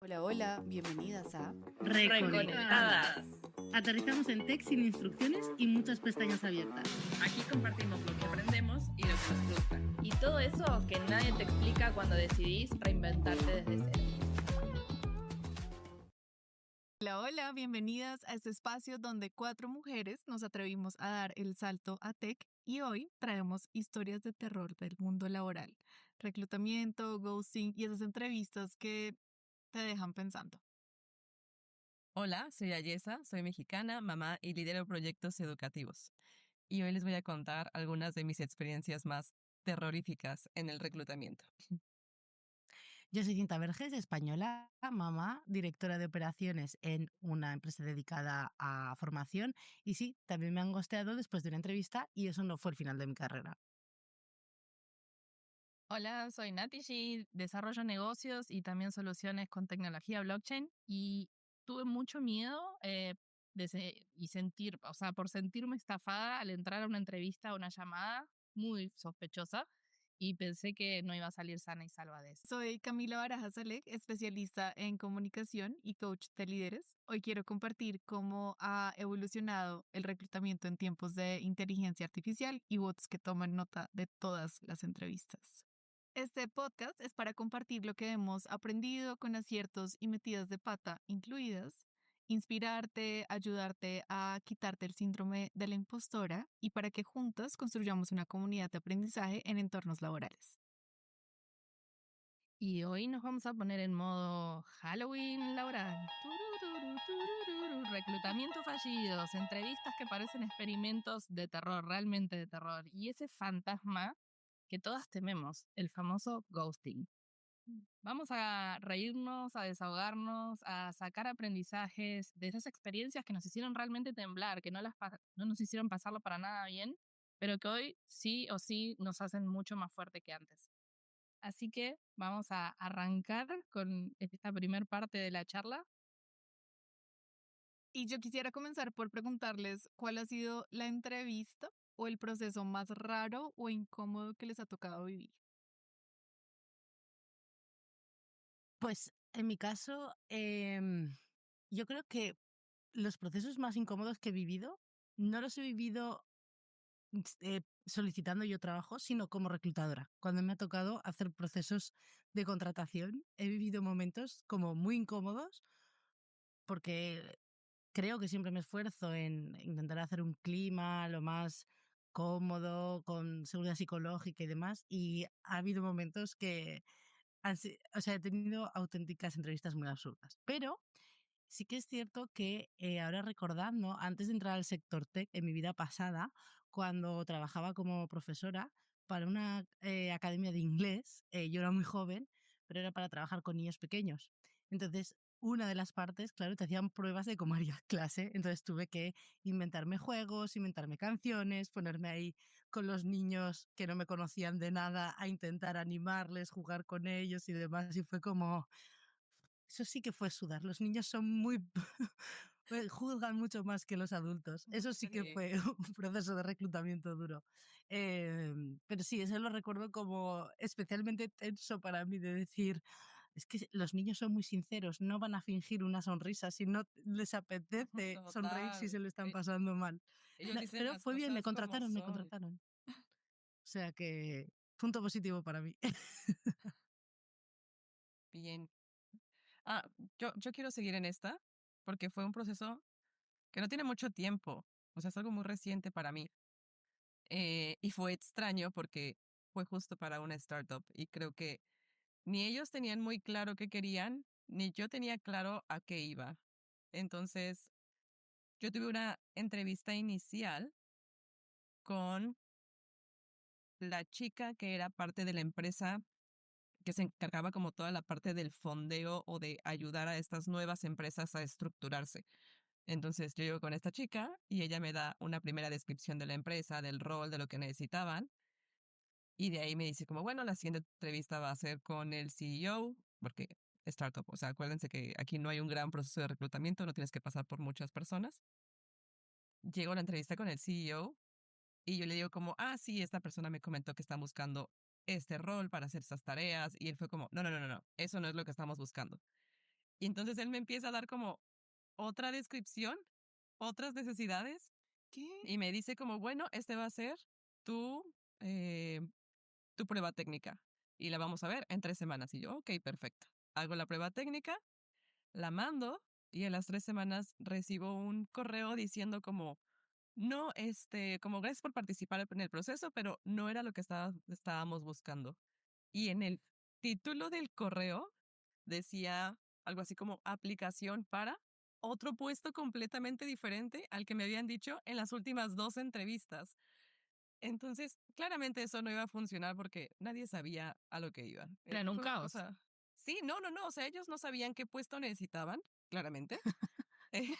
Hola, hola, bienvenidas a Reconectadas. Aterrizamos en tech sin instrucciones y muchas pestañas abiertas. Aquí compartimos lo que aprendemos y lo que nos frustra. Y todo eso que nadie te explica cuando decidís reinventarte desde cero. Hola, hola, bienvenidas a este espacio donde 4 mujeres nos atrevimos a dar el salto a tech y hoy traemos historias de terror del mundo laboral, reclutamiento, ghosting y esas entrevistas que te dejan pensando. Hola, soy Ayesa, soy mexicana, mamá y lidero proyectos educativos. Y hoy les voy a contar algunas de mis experiencias más terroríficas en el reclutamiento. Yo soy Cinta Verges, española, mamá, directora de operaciones en una empresa dedicada a formación. Y sí, también me han gosteado después de una entrevista y eso no fue el final de mi carrera. Hola, soy Nati G, desarrollo negocios y también soluciones con tecnología blockchain y tuve mucho miedo por sentirme estafada al entrar a una entrevista o una llamada muy sospechosa y pensé que no iba a salir sana y salva de eso. Soy Camila Barajas Alec, especialista en comunicación y coach de líderes. Hoy quiero compartir cómo ha evolucionado el reclutamiento en tiempos de inteligencia artificial y bots que toman nota de todas las entrevistas. Este podcast es para compartir lo que hemos aprendido con aciertos y metidas de pata incluidas, inspirarte, ayudarte a quitarte el síndrome de la impostora y para que juntas construyamos una comunidad de aprendizaje en entornos laborales. Y hoy nos vamos a poner en modo Halloween laboral. Turururu, turururu, reclutamiento fallidos, entrevistas que parecen experimentos de terror, realmente de terror. Y ese fantasma que todas tememos, el famoso ghosting. Vamos a reírnos, a desahogarnos, a sacar aprendizajes de esas experiencias que nos hicieron realmente temblar, que no nos hicieron pasarlo para nada bien, pero que hoy sí o sí nos hacen mucho más fuerte que antes. Así que vamos a arrancar con esta primer parte de la charla. Y yo quisiera comenzar por preguntarles cuál ha sido la entrevista o el proceso más raro o incómodo que les ha tocado vivir. Pues en mi caso, yo creo que los procesos más incómodos que he vivido no los he vivido solicitando yo trabajo, sino como reclutadora. Cuando me ha tocado hacer procesos de contratación, he vivido momentos como muy incómodos porque creo que siempre me esfuerzo en intentar hacer un clima lo más cómodo, con seguridad psicológica y demás, y ha habido momentos que o sea, he tenido auténticas entrevistas muy absurdas. Pero sí que es cierto que ahora recordando, antes de entrar al sector tech, en mi vida pasada, cuando trabajaba como profesora para una academia de inglés, yo era muy joven, pero era para trabajar con niños pequeños. Entonces, una de las partes, claro, te hacían pruebas de cómo harías clase, entonces tuve que inventarme juegos, inventarme canciones, ponerme ahí con los niños que no me conocían de nada a intentar animarles, jugar con ellos y demás, y fue como, eso sí que fue sudar. Los niños son muy juzgan mucho más que los adultos. Eso sí que Sí. fue un proceso de reclutamiento duro. Pero sí, eso lo recuerdo como especialmente tenso para mí de decir, es que los niños son muy sinceros, no van a fingir una sonrisa si no les apetece sonreír si se Total. lo están pasando mal. Ellos dicen Pero las fue bien, me cosas como contrataron, me son. contrataron. O sea que punto positivo para mí. Bien. Ah, yo quiero seguir en esta porque fue un proceso que no tiene mucho tiempo. O sea, es algo muy reciente para mí. Y fue extraño porque fue justo para una startup y creo que ni ellos tenían muy claro qué querían, ni yo tenía claro a qué iba. Entonces, yo tuve una entrevista inicial con la chica que era parte de la empresa que se encargaba como toda la parte del fondeo o de ayudar a estas nuevas empresas a estructurarse. Entonces, yo llego con esta chica y ella me da una primera descripción de la empresa, del rol, de lo que necesitaban. Y de ahí me dice como, bueno, la siguiente entrevista va a ser con el CEO, porque startup, o sea, acuérdense que aquí no hay un gran proceso de reclutamiento, no tienes que pasar por muchas personas. Llego a la entrevista con el CEO y yo le digo como, ah, sí, esta persona me comentó que están buscando este rol para hacer estas tareas. Y él fue como, no, no, no, no, no, eso no es lo que estamos buscando. Y entonces él me empieza a dar como otra descripción, otras necesidades, ¿Qué? y me dice como, bueno, este va a ser tu, eh, tu prueba técnica. Y la vamos a ver en 3 semanas. Y yo, ok, perfecto. Hago la prueba técnica, la mando, y en las 3 semanas recibo un correo diciendo como, no, como gracias por participar en el proceso, pero no era lo que estábamos buscando. Y en el título del correo decía algo así como aplicación para otro puesto completamente diferente al que me habían dicho en las últimas 2 entrevistas. Entonces, claramente eso no iba a funcionar porque nadie sabía a lo que iba. Era en un O caos. sea, sí, no, o sea, ellos no sabían qué puesto necesitaban, claramente. Eh,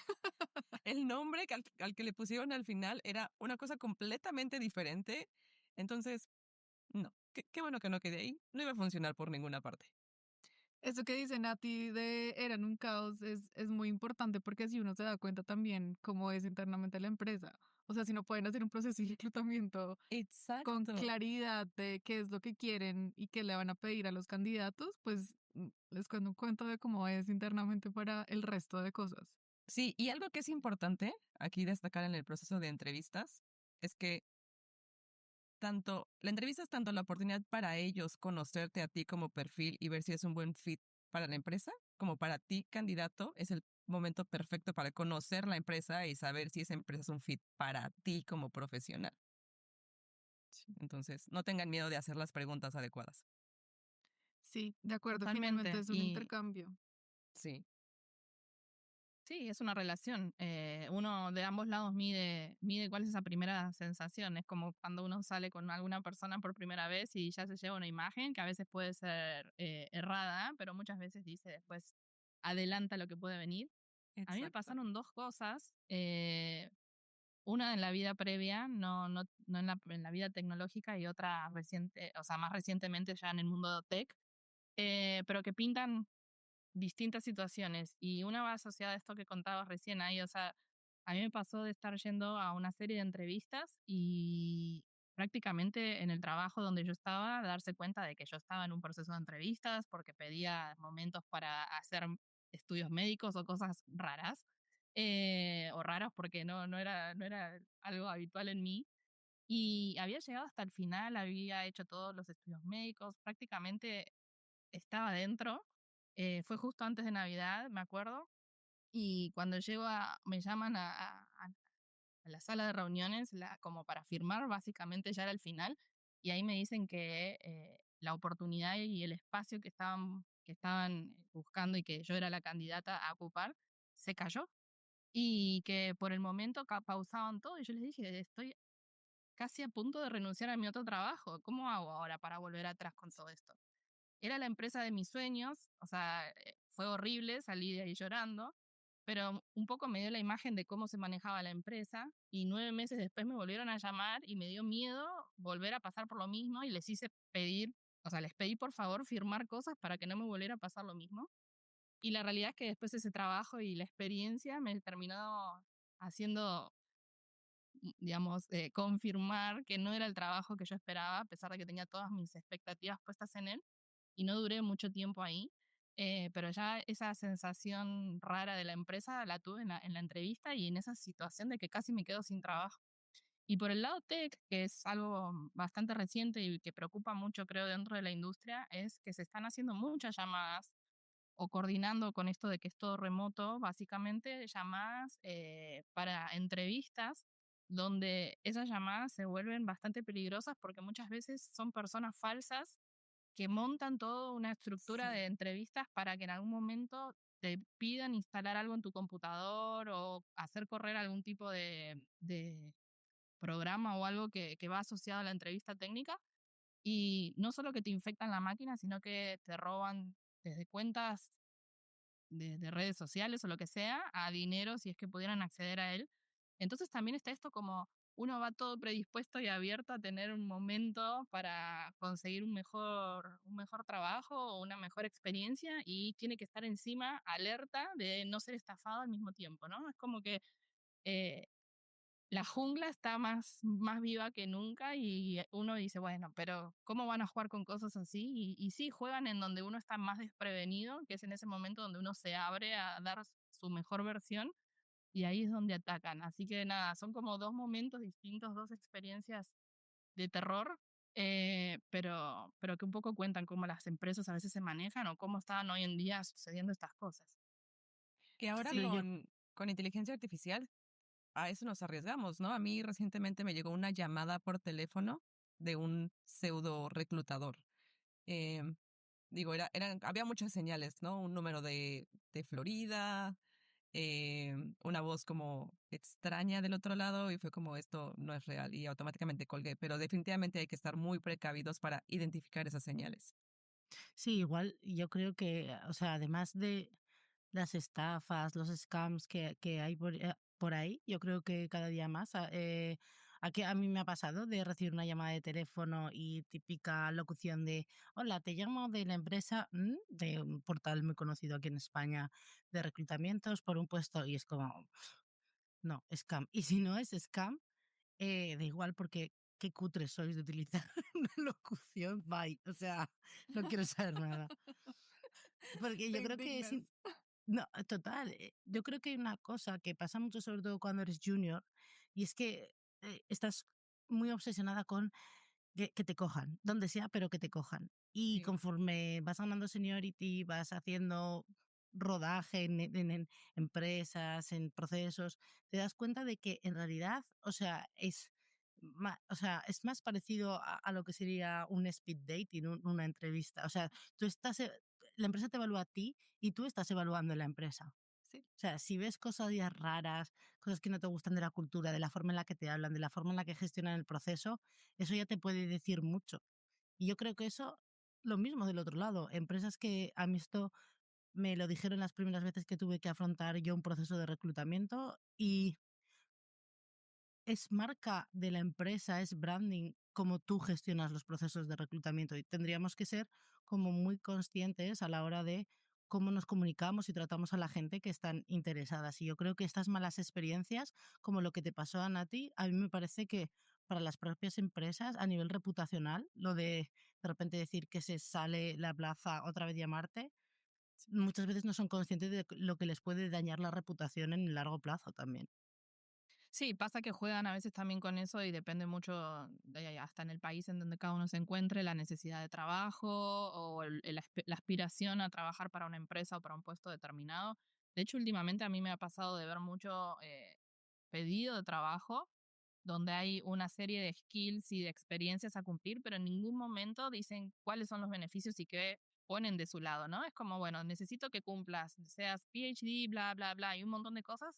el nombre al que le pusieron al final era una cosa completamente diferente. Entonces, no, qué bueno que no quedé ahí. No iba a funcionar por ninguna parte. Eso que dice Nati de eran un caos es muy importante porque si uno se da cuenta también cómo es internamente la empresa. O sea, si no pueden hacer un proceso de reclutamiento con Exacto. claridad de qué es lo que quieren y qué le van a pedir a los candidatos, pues les cuento un cuento de cómo es internamente para el resto de cosas. Sí, y algo que es importante aquí destacar en el proceso de entrevistas es que la entrevista es tanto la oportunidad para ellos conocerte a ti como perfil y ver si es un buen fit para la empresa, como para ti, candidato, es el momento perfecto para conocer la empresa y saber si esa empresa es un fit para ti como profesional. Entonces, no tengan miedo de hacer las preguntas adecuadas. Sí, de acuerdo, finalmente Totalmente. es un Y intercambio. Sí, sí, es una relación. Uno de ambos lados mide cuál es esa primera sensación. Es como cuando uno sale con alguna persona por primera vez y ya se lleva una imagen que a veces puede ser errada, pero muchas veces dice después adelanta lo que puede venir. A mí me exacto. pasaron dos cosas. Una en la vida previa, no en la vida tecnológica, y otra reciente, o sea, más recientemente ya en el mundo tech, pero que pintan distintas situaciones. Y una va asociada a esto que contabas recién ahí, o sea, a mí me pasó de estar yendo a una serie de entrevistas y prácticamente en el trabajo donde yo estaba, darse cuenta de que yo estaba en un proceso de entrevistas porque pedía momentos para hacer estudios médicos o cosas raras, o raras porque no era algo habitual en mí. Y había llegado hasta el final, había hecho todos los estudios médicos, prácticamente estaba dentro. Fue justo antes de Navidad, me acuerdo. Y cuando me llaman a la sala de reuniones, como para firmar, básicamente ya era el final. Y ahí me dicen que la oportunidad y el espacio que estaban buscando y que yo era la candidata a ocupar, se cayó. Y que por el momento pausaban todo. Y yo les dije, estoy casi a punto de renunciar a mi otro trabajo. ¿Cómo hago ahora para volver atrás con todo esto? Era la empresa de mis sueños, o sea, fue horrible, salí de ahí llorando, pero un poco me dio la imagen de cómo se manejaba la empresa y 9 meses después me volvieron a llamar y me dio miedo volver a pasar por lo mismo y les hice pedir, o sea, les pedí por favor firmar cosas para que no me volviera a pasar lo mismo. Y la realidad es que después ese trabajo y la experiencia me terminó haciendo, digamos, confirmar que no era el trabajo que yo esperaba, a pesar de que tenía todas mis expectativas puestas en él y no duré mucho tiempo ahí, pero ya esa sensación rara de la empresa la tuve en la entrevista y en esa situación de que casi me quedo sin trabajo. Y por el lado tech, que es algo bastante reciente y que preocupa mucho, creo, dentro de la industria, es que se están haciendo muchas llamadas o coordinando con esto de que es todo remoto, básicamente llamadas para entrevistas, donde esas llamadas se vuelven bastante peligrosas porque muchas veces son personas falsas que montan toda una estructura de Sí. entrevistas para que en algún momento te pidan instalar algo en tu computador o hacer correr algún tipo de programa o algo que va asociado a la entrevista técnica. Y no solo que te infectan la máquina, sino que te roban desde cuentas de redes sociales o lo que sea, a dinero si es que pudieran acceder a él. Entonces también está esto como uno va todo predispuesto y abierto a tener un momento para conseguir un mejor trabajo o una mejor experiencia y tiene que estar encima, alerta de no ser estafado al mismo tiempo, ¿no? Es como que eh, la jungla está más viva que nunca y uno dice, bueno, pero ¿cómo van a jugar con cosas así? Y sí, juegan en donde uno está más desprevenido, que es en ese momento donde uno se abre a dar su mejor versión y ahí es donde atacan. Así que nada, son como dos momentos distintos, dos experiencias de terror, pero que un poco cuentan cómo las empresas a veces se manejan o cómo estaban hoy en día sucediendo estas cosas. Que ahora Pero yo, con inteligencia artificial, a eso nos arriesgamos, ¿no? A mí recientemente me llegó una llamada por teléfono de un pseudo reclutador. Em, Digo, había muchas señales, ¿no? Un número de Florida, una voz como extraña del otro lado y fue como esto no es real y automáticamente colgué, pero definitivamente hay que estar muy precavidos para identificar esas señales. sí, igual yo creo que, o sea, además de las estafas, los scams que hay por ahí, yo creo que cada día más. A mí me ha pasado de recibir una llamada de teléfono y típica locución de, hola, te llamo de la empresa de un portal muy conocido aquí en España de reclutamientos por un puesto y es como, no, scam. Y si no es scam, da igual porque qué cutres sois de utilizar una locución, bye. O sea, no quiero saber nada. Porque Te yo creo que es, indignas. no, total. Yo creo que hay una cosa que pasa mucho, sobre todo cuando eres junior, y es que estás muy obsesionada con que te cojan, donde sea, pero que te cojan. Y Sí. conforme vas ganando seniority, vas haciendo rodaje en empresas, en procesos, te das cuenta de que en realidad, o sea, o sea, es más parecido a lo que sería un speed dating, una entrevista. O sea, tú estás, la empresa te evalúa a ti y tú estás evaluando a la empresa. Sí. O sea, si ves cosas ya raras, cosas que no te gustan de la cultura, de la forma en la que te hablan, de la forma en la que gestionan el proceso, eso ya te puede decir mucho. Y yo creo que eso, lo mismo del otro lado. Empresas que a mí esto me lo dijeron las primeras veces que tuve que afrontar yo un proceso de reclutamiento y es marca de la empresa, es branding, como tú gestionas los procesos de reclutamiento y tendríamos que ser como muy conscientes a la hora de cómo nos comunicamos y tratamos a la gente que están interesadas. Y yo creo que estas malas experiencias, como lo que te pasó a Nati, a mí me parece que para las propias empresas, a nivel reputacional, lo de repente decir que se sale la plaza otra vez llamarte, muchas veces no son conscientes de lo que les puede dañar la reputación en el largo plazo también. Sí, pasa que juegan a veces también con eso y depende mucho, hasta en el país en donde cada uno se encuentre, la necesidad de trabajo o la aspiración a trabajar para una empresa o para un puesto determinado. De hecho, últimamente a mí me ha pasado de ver mucho pedido de trabajo donde hay una serie de skills y de experiencias a cumplir, pero en ningún momento dicen cuáles son los beneficios y qué ponen de su lado, ¿no? Es como, bueno, necesito que cumplas, seas PhD, bla, bla, bla, y un montón de cosas,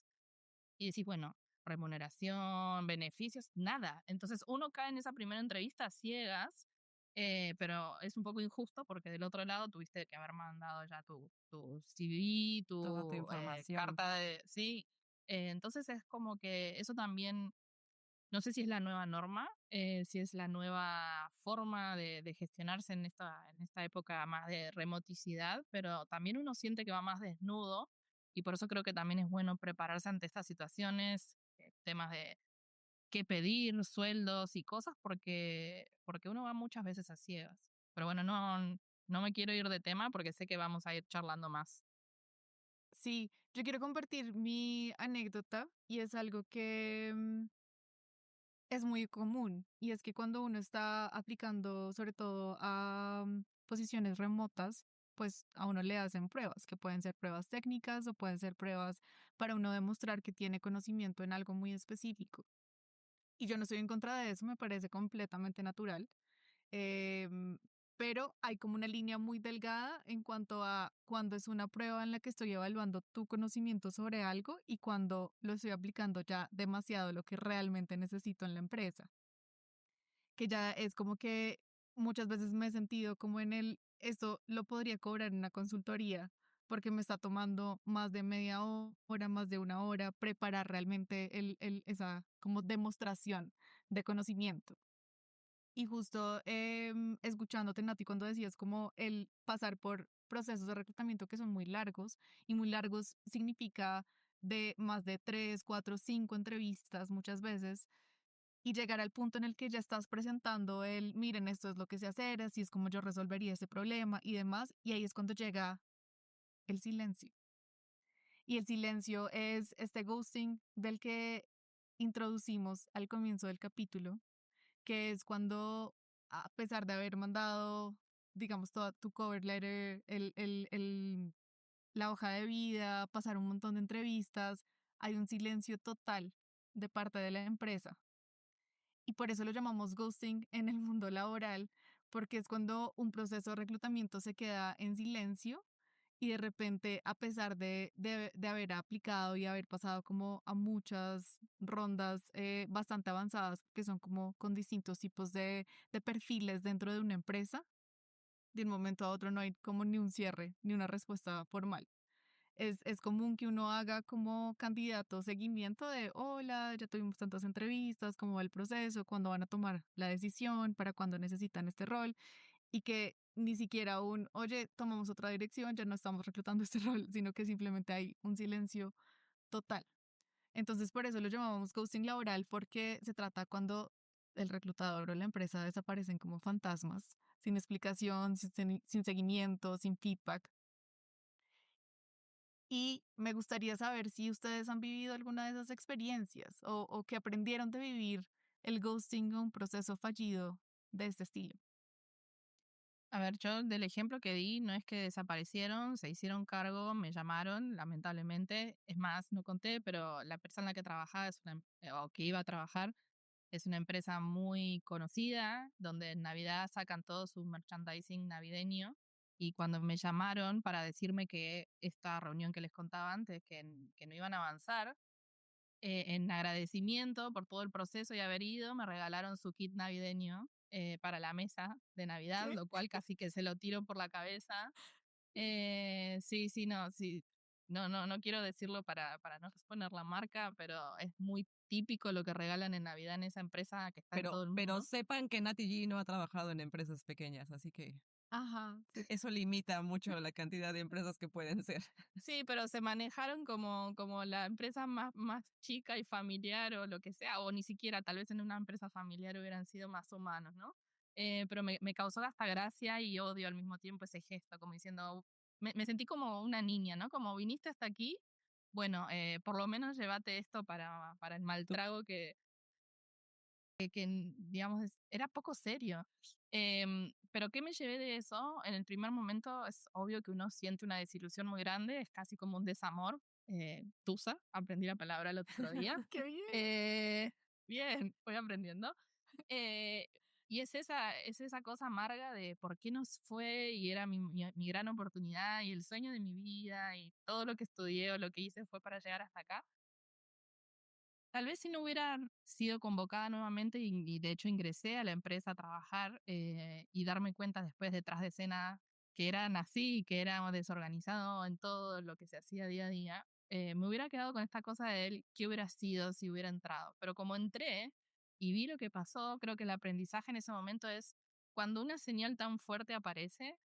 y decís, bueno, remuneración, beneficios, nada. Entonces uno cae en esa primera entrevista a ciegas, pero es un poco injusto porque del otro lado tuviste que haber mandado ya tu CV, Toda tu tu información. carta de... Sí, entonces es como que eso también no sé si es la nueva norma, si es la nueva forma de gestionarse en esta época más de remoticidad, pero también uno siente que va más desnudo y por eso creo que también es bueno prepararse ante estas situaciones, temas de qué pedir, sueldos y cosas, porque uno va muchas veces a ciegas. Pero bueno, no me quiero ir de tema porque sé que vamos a ir charlando más. Sí, yo quiero compartir mi anécdota y es algo que es muy común y es que cuando uno está aplicando sobre todo a posiciones remotas, pues a uno le hacen pruebas, que pueden ser pruebas técnicas o pueden ser pruebas para uno demostrar que tiene conocimiento en algo muy específico. Y yo no estoy en contra de eso, me parece completamente natural. Em, pero hay como una línea muy delgada en cuanto a cuando es una prueba en la que estoy evaluando tu conocimiento sobre algo y cuando lo estoy aplicando ya demasiado lo que realmente necesito en la empresa. Que ya es como que muchas veces me he sentido como en esto lo podría cobrar en una consultoría porque me está tomando más de media hora, más de una hora preparar realmente esa como demostración de conocimiento. Y justo escuchándote, Nati, cuando decías como el pasar por procesos de reclutamiento que son muy largos y muy largos significa de más de 3, 4, 5 entrevistas muchas veces y llegar al punto en el que ya estás presentando el, miren, esto es lo que sé hacer, así es como yo resolvería ese problema y demás, y ahí es cuando llega el silencio. Y el silencio es este ghosting del que introducimos al comienzo del capítulo, que es cuando, a pesar de haber mandado, digamos, toda tu cover letter, la hoja de vida, pasar un montón de entrevistas, hay un silencio total de parte de la empresa. Y por eso lo llamamos ghosting en el mundo laboral, porque es cuando un proceso de reclutamiento se queda en silencio y de repente, a pesar de haber aplicado y haber pasado como a muchas rondas bastante avanzadas, que son como con distintos tipos de perfiles dentro de una empresa, de un momento a otro no hay como ni un cierre, ni una respuesta formal. Es común que uno haga como candidato seguimiento de, hola, ya tuvimos tantas entrevistas, cómo va el proceso, cuándo van a tomar la decisión, para cuándo necesitan este rol, y que ni siquiera un, oye, tomamos otra dirección, ya no estamos reclutando este rol, sino que simplemente hay un silencio total. Entonces, por eso lo llamamos ghosting laboral, porque se trata cuando el reclutador o la empresa desaparecen como fantasmas, sin explicación, sin seguimiento, sin feedback. Y me gustaría saber si ustedes han vivido alguna de esas experiencias o que aprendieron de vivir el ghosting o un proceso fallido de este estilo. A ver, yo del ejemplo que di, no es que desaparecieron, se hicieron cargo, me llamaron, lamentablemente. Es más, no conté, pero la empresa en la que trabajaba o que iba a trabajar es una empresa muy conocida, donde en Navidad sacan todo su merchandising navideño. Y cuando me llamaron para decirme que esta reunión que les contaba antes, que no iban a avanzar, en agradecimiento por todo el proceso y haber ido, me regalaron su kit navideño para la mesa de Navidad, ¿Qué? lo cual casi que se lo tiro por la cabeza. Sí, sí, no, sí. No, no, no quiero decirlo para no exponer la marca, pero es muy típico lo que regalan en Navidad en esa empresa que está en todo el Pero mundo. sepan que Nati G no ha trabajado en empresas pequeñas, así que Ajá, sí. eso limita mucho la cantidad de empresas que pueden ser. Sí, pero se manejaron como la empresa más chica y familiar o lo que sea, o ni siquiera, tal vez en una empresa familiar hubieran sido más humanos, ¿no? Pero me causó hasta gracia y odio al mismo tiempo ese gesto, como diciendo, me sentí como una niña, ¿no? Como viniste hasta aquí, bueno, por lo menos llévate esto para el mal trago digamos, era poco serio. Pero ¿qué me llevé de eso? En el primer momento es obvio que uno siente una desilusión muy grande, es casi como un desamor. Tusa, aprendí la palabra el otro día. ¡Qué bien! Eh, bien, voy aprendiendo. Eh, y es esa cosa amarga de por qué nos fue y era mi gran oportunidad y el sueño de mi vida y todo lo que estudié o lo que hice fue para llegar hasta acá. Tal vez si no hubiera sido convocada nuevamente y de hecho ingresé a la empresa a trabajar y darme cuenta después detrás de escena que eran así, que era desorganizado en todo lo que se hacía día a día, me hubiera quedado con esta cosa de él, qué hubiera sido si hubiera entrado. Pero como entré y vi lo que pasó, creo que el aprendizaje en ese momento es cuando una señal tan fuerte aparece,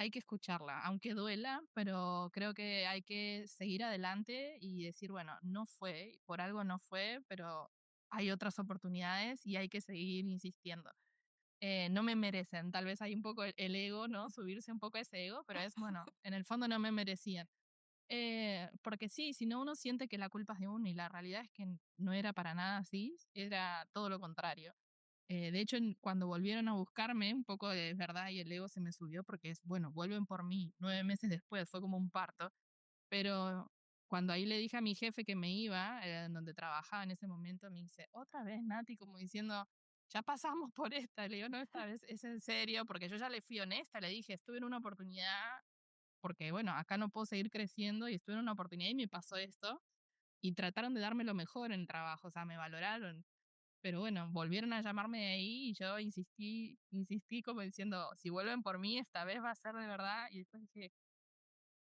hay que escucharla, aunque duela, pero creo que hay que seguir adelante y decir, bueno, no fue, por algo no fue, pero hay otras oportunidades y hay que seguir insistiendo. No me merecen, tal vez hay un poco el ego, ¿no? Subirse un poco a ese ego, pero es, bueno, en el fondo no me merecían. Porque sí, si no uno siente que la culpa es de uno y la realidad es que no era para nada así, era todo lo contrario. De hecho, cuando volvieron a buscarme, un poco de verdad y el ego se me subió porque es, bueno, vuelven por mí 9 meses después, fue como un parto. Pero cuando ahí le dije a mi jefe que me iba, en donde trabajaba en ese momento, me dice, otra vez, Nati, como diciendo, ya pasamos por esta. Y le digo, no, esta vez es en serio, porque yo ya le fui honesta, le dije, estuve en una oportunidad, porque bueno, acá no puedo seguir creciendo y estuve en una oportunidad y me pasó esto. Y trataron de darme lo mejor en el trabajo, o sea, me valoraron. Pero bueno, volvieron a llamarme de ahí y yo insistí como diciendo, si vuelven por mí, esta vez va a ser de verdad. Y después dije,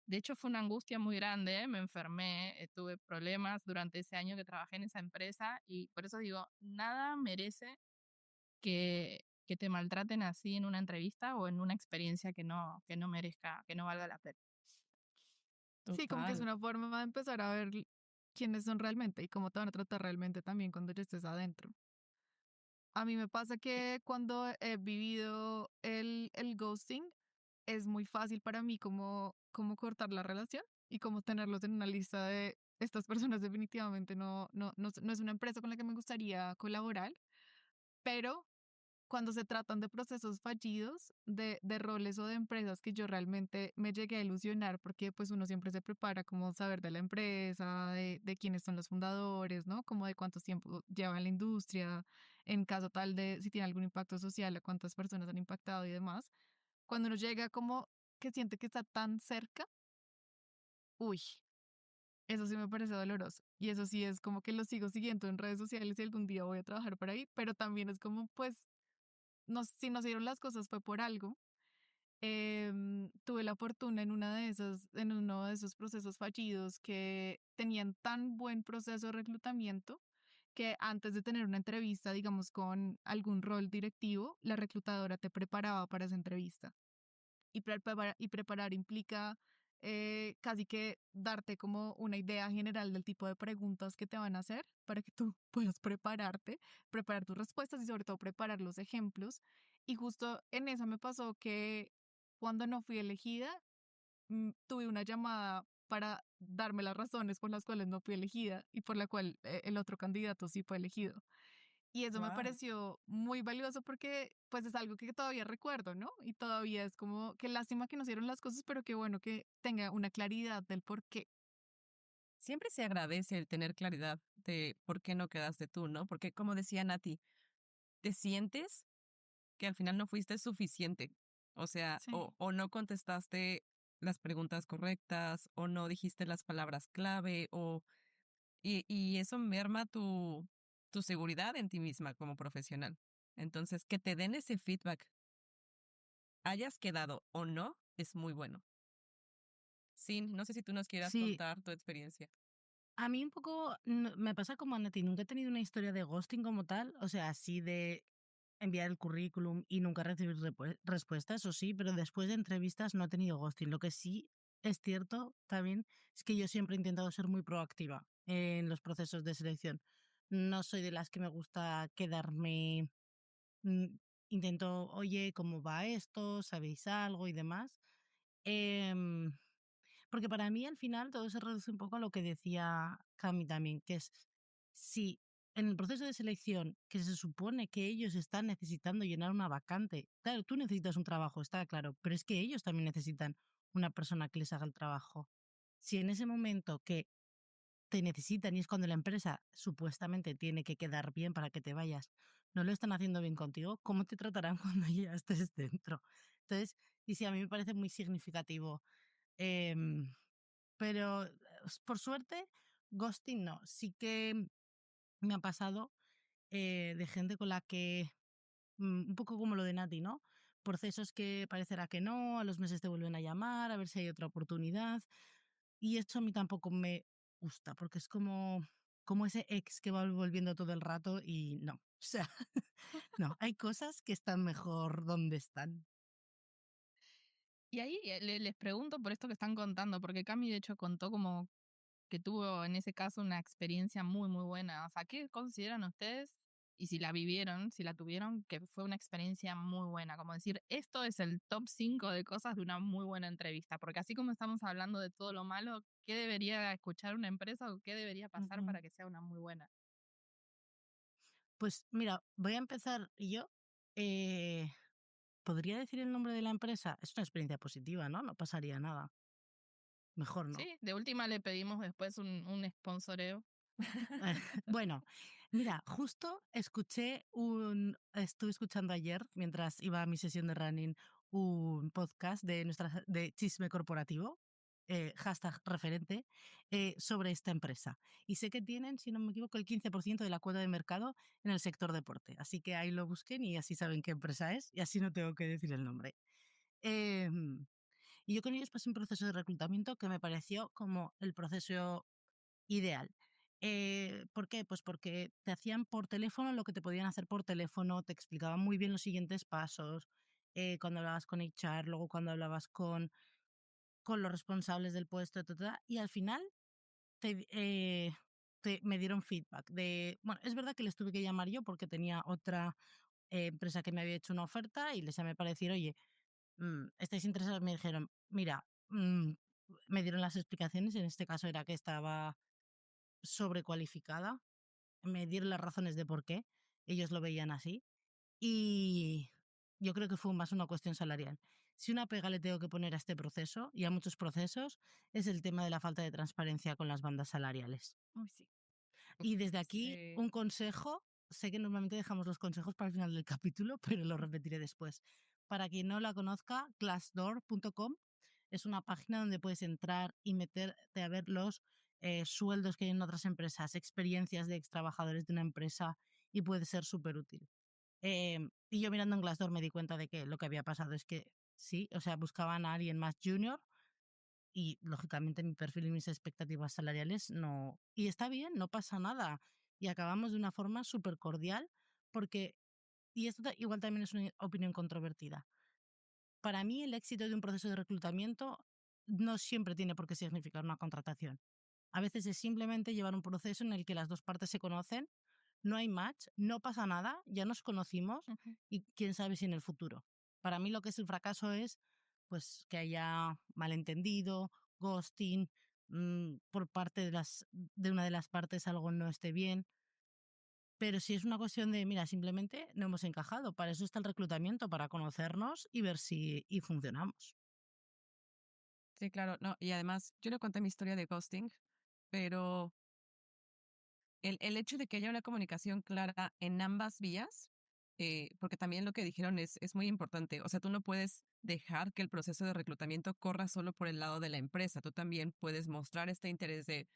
de hecho fue una angustia muy grande, me enfermé, tuve problemas durante ese año que trabajé en esa empresa y por eso digo, nada merece que te maltraten así en una entrevista o en una experiencia que no merezca, que no valga la pena. Sí, como que es Total. una forma de empezar a ver quiénes son realmente y cómo te van a tratar realmente también cuando ya estés adentro. A mí me pasa que cuando he vivido el ghosting, es muy fácil para mí como cortar la relación y como tenerlos en una lista de estas personas definitivamente no es una empresa con la que me gustaría colaborar, pero cuando se tratan de procesos fallidos, de roles o de empresas que yo realmente me llegué a ilusionar, porque pues uno siempre se prepara como saber de la empresa, de quiénes son los fundadores, ¿no? Como de cuánto tiempo lleva en la industria, en caso tal de si tiene algún impacto social, a cuántas personas han impactado y demás. Cuando uno llega como que siente que está tan cerca, uy, eso sí me parece doloroso. Y eso sí es como que lo sigo siguiendo en redes sociales y algún día voy a trabajar por ahí, pero también es como pues si nos dieron las cosas fue por algo. Tuve la fortuna en uno de esos procesos fallidos que tenían tan buen proceso de reclutamiento que antes de tener una entrevista, digamos, con algún rol directivo, la reclutadora te preparaba para esa entrevista. Y preparar implica casi que darte como una idea general del tipo de preguntas que te van a hacer para que tú puedas prepararte, preparar tus respuestas y sobre todo preparar los ejemplos. Y justo en esa me pasó que cuando no fui elegida, tuve una llamada para darme las razones por las cuales no fui elegida y por la cual el otro candidato sí fue elegido. Y eso me Wow. pareció muy valioso porque pues es algo que todavía recuerdo, ¿no? Y todavía es como, qué lástima que no hicieron las cosas, pero qué bueno que tenga una claridad del por qué. Siempre se agradece el tener claridad de por qué no quedaste tú, ¿no? Porque como decía Nati, te sientes que al final no fuiste suficiente. O sea, Sí. o no contestaste las preguntas correctas, o no dijiste las palabras clave, y eso merma tu seguridad en ti misma como profesional. Entonces, que te den ese feedback, hayas quedado o no, es muy bueno. Sin, no sé si tú nos quieras Sí, contar tu experiencia. a mí un poco me pasa como a Nati, nunca he tenido una historia de ghosting como tal, o sea, así de enviar el currículum y nunca recibir respuestas, eso sí, pero después de entrevistas no he tenido ghosting. Lo que sí es cierto también es que yo siempre he intentado ser muy proactiva en los procesos de selección. No soy de las que me gusta quedarme, mm, intento, oye, ¿cómo va esto? ¿Sabéis algo? Y demás. Em, Porque para mí al final todo se reduce un poco a lo que decía Cami también, que es si en el proceso de selección que se supone que ellos están necesitando llenar una vacante, claro, tú necesitas un trabajo, está claro, pero es que ellos también necesitan una persona que les haga el trabajo. Si en ese momento que te necesitan y es cuando la empresa supuestamente tiene que quedar bien para que te vayas, no lo están haciendo bien contigo, ¿cómo te tratarán cuando ya estés dentro? Entonces, y sí, a mí me parece muy significativo. em, pero por suerte, ghosting no. Sí que me ha pasado de gente con la que, un poco como lo de Nati, ¿no? Procesos que parecerá que no, a los meses te vuelven a llamar, a ver si hay otra oportunidad. Y eso a mí tampoco me gusta, porque es como ese ex que va volviendo todo el rato y no. O sea, no, hay cosas que están mejor donde están. Y ahí les pregunto por esto que están contando, porque Cami de hecho contó como que tuvo en ese caso una experiencia muy, muy buena. O sea, ¿qué consideran ustedes? Y si la vivieron, si la tuvieron, que fue una experiencia muy buena. Como decir, esto es el top 5 de cosas de una muy buena entrevista. Porque así como estamos hablando de todo lo malo, ¿qué debería escuchar una empresa o qué debería pasar Ujú. para que sea una muy buena? Pues mira, voy a empezar yo. eh, ¿Podría decir el nombre de la empresa? Es una experiencia positiva, ¿no? No pasaría nada. Mejor no. Sí, de última le pedimos después un sponsoreo. Bueno, mira, justo estuve escuchando ayer, mientras iba a mi sesión de running, un podcast de Chisme Corporativo, hashtag referente, sobre esta empresa. Y sé que tienen, si no me equivoco, el 15% de la cuota de mercado en el sector deporte. Así que ahí lo busquen y así saben qué empresa es y así no tengo que decir el nombre. Em, y yo con ellos pasé un proceso de reclutamiento que me pareció como el proceso ideal. ¿Por qué? Pues porque te hacían por teléfono lo que te podían hacer por teléfono, te explicaban muy bien los siguientes pasos, cuando hablabas con HR, luego cuando hablabas con los responsables del puesto, ta, ta, ta, y al final te me dieron feedback bueno, es verdad que les tuve que llamar yo porque tenía otra empresa que me había hecho una oferta y les llamé para decir, oye, ¿estáis interesados? Me dijeron, mira, me dieron las explicaciones, en este caso era que estaba sobrecualificada, me dieron las razones de por qué, ellos lo veían así y yo creo que fue más una cuestión salarial. Si una pega le tengo que poner a este proceso y a muchos procesos es el tema de la falta de transparencia con las bandas salariales. Uy, sí. Y desde aquí, Sí. un consejo, sé que normalmente dejamos los consejos para el final del capítulo, pero lo repetiré después. Para quien no la conozca, glassdoor.com es una página donde puedes entrar y meterte a ver los sueldos que hay en otras empresas, experiencias de ex trabajadores de una empresa y puede ser súper útil. Y yo mirando en Glassdoor me di cuenta de que lo que había pasado es que sí, o sea, buscaban a alguien más junior y lógicamente mi perfil y mis expectativas salariales no. Y está bien, no pasa nada. Y acabamos de una forma súper cordial porque, y esto igual también es una opinión controvertida. Para mí el éxito de un proceso de reclutamiento no siempre tiene por qué significar una contratación. A veces es simplemente llevar un proceso en el que las dos partes se conocen, no hay match, no pasa nada, ya nos conocimos Ujú. y quién sabe si en el futuro. Para mí lo que es el fracaso es pues que haya malentendido, ghosting, por parte de una de las partes algo no esté bien. Pero si es una cuestión de, mira, simplemente no hemos encajado, para eso está el reclutamiento, para conocernos y ver si y funcionamos. Sí, claro, no, y además, yo le conté mi historia de ghosting, pero el hecho de que haya una comunicación clara en ambas vías, porque también lo que dijeron es muy importante. O sea, tú no puedes dejar que el proceso de reclutamiento corra solo por el lado de la empresa. Tú también puedes mostrar este interés de,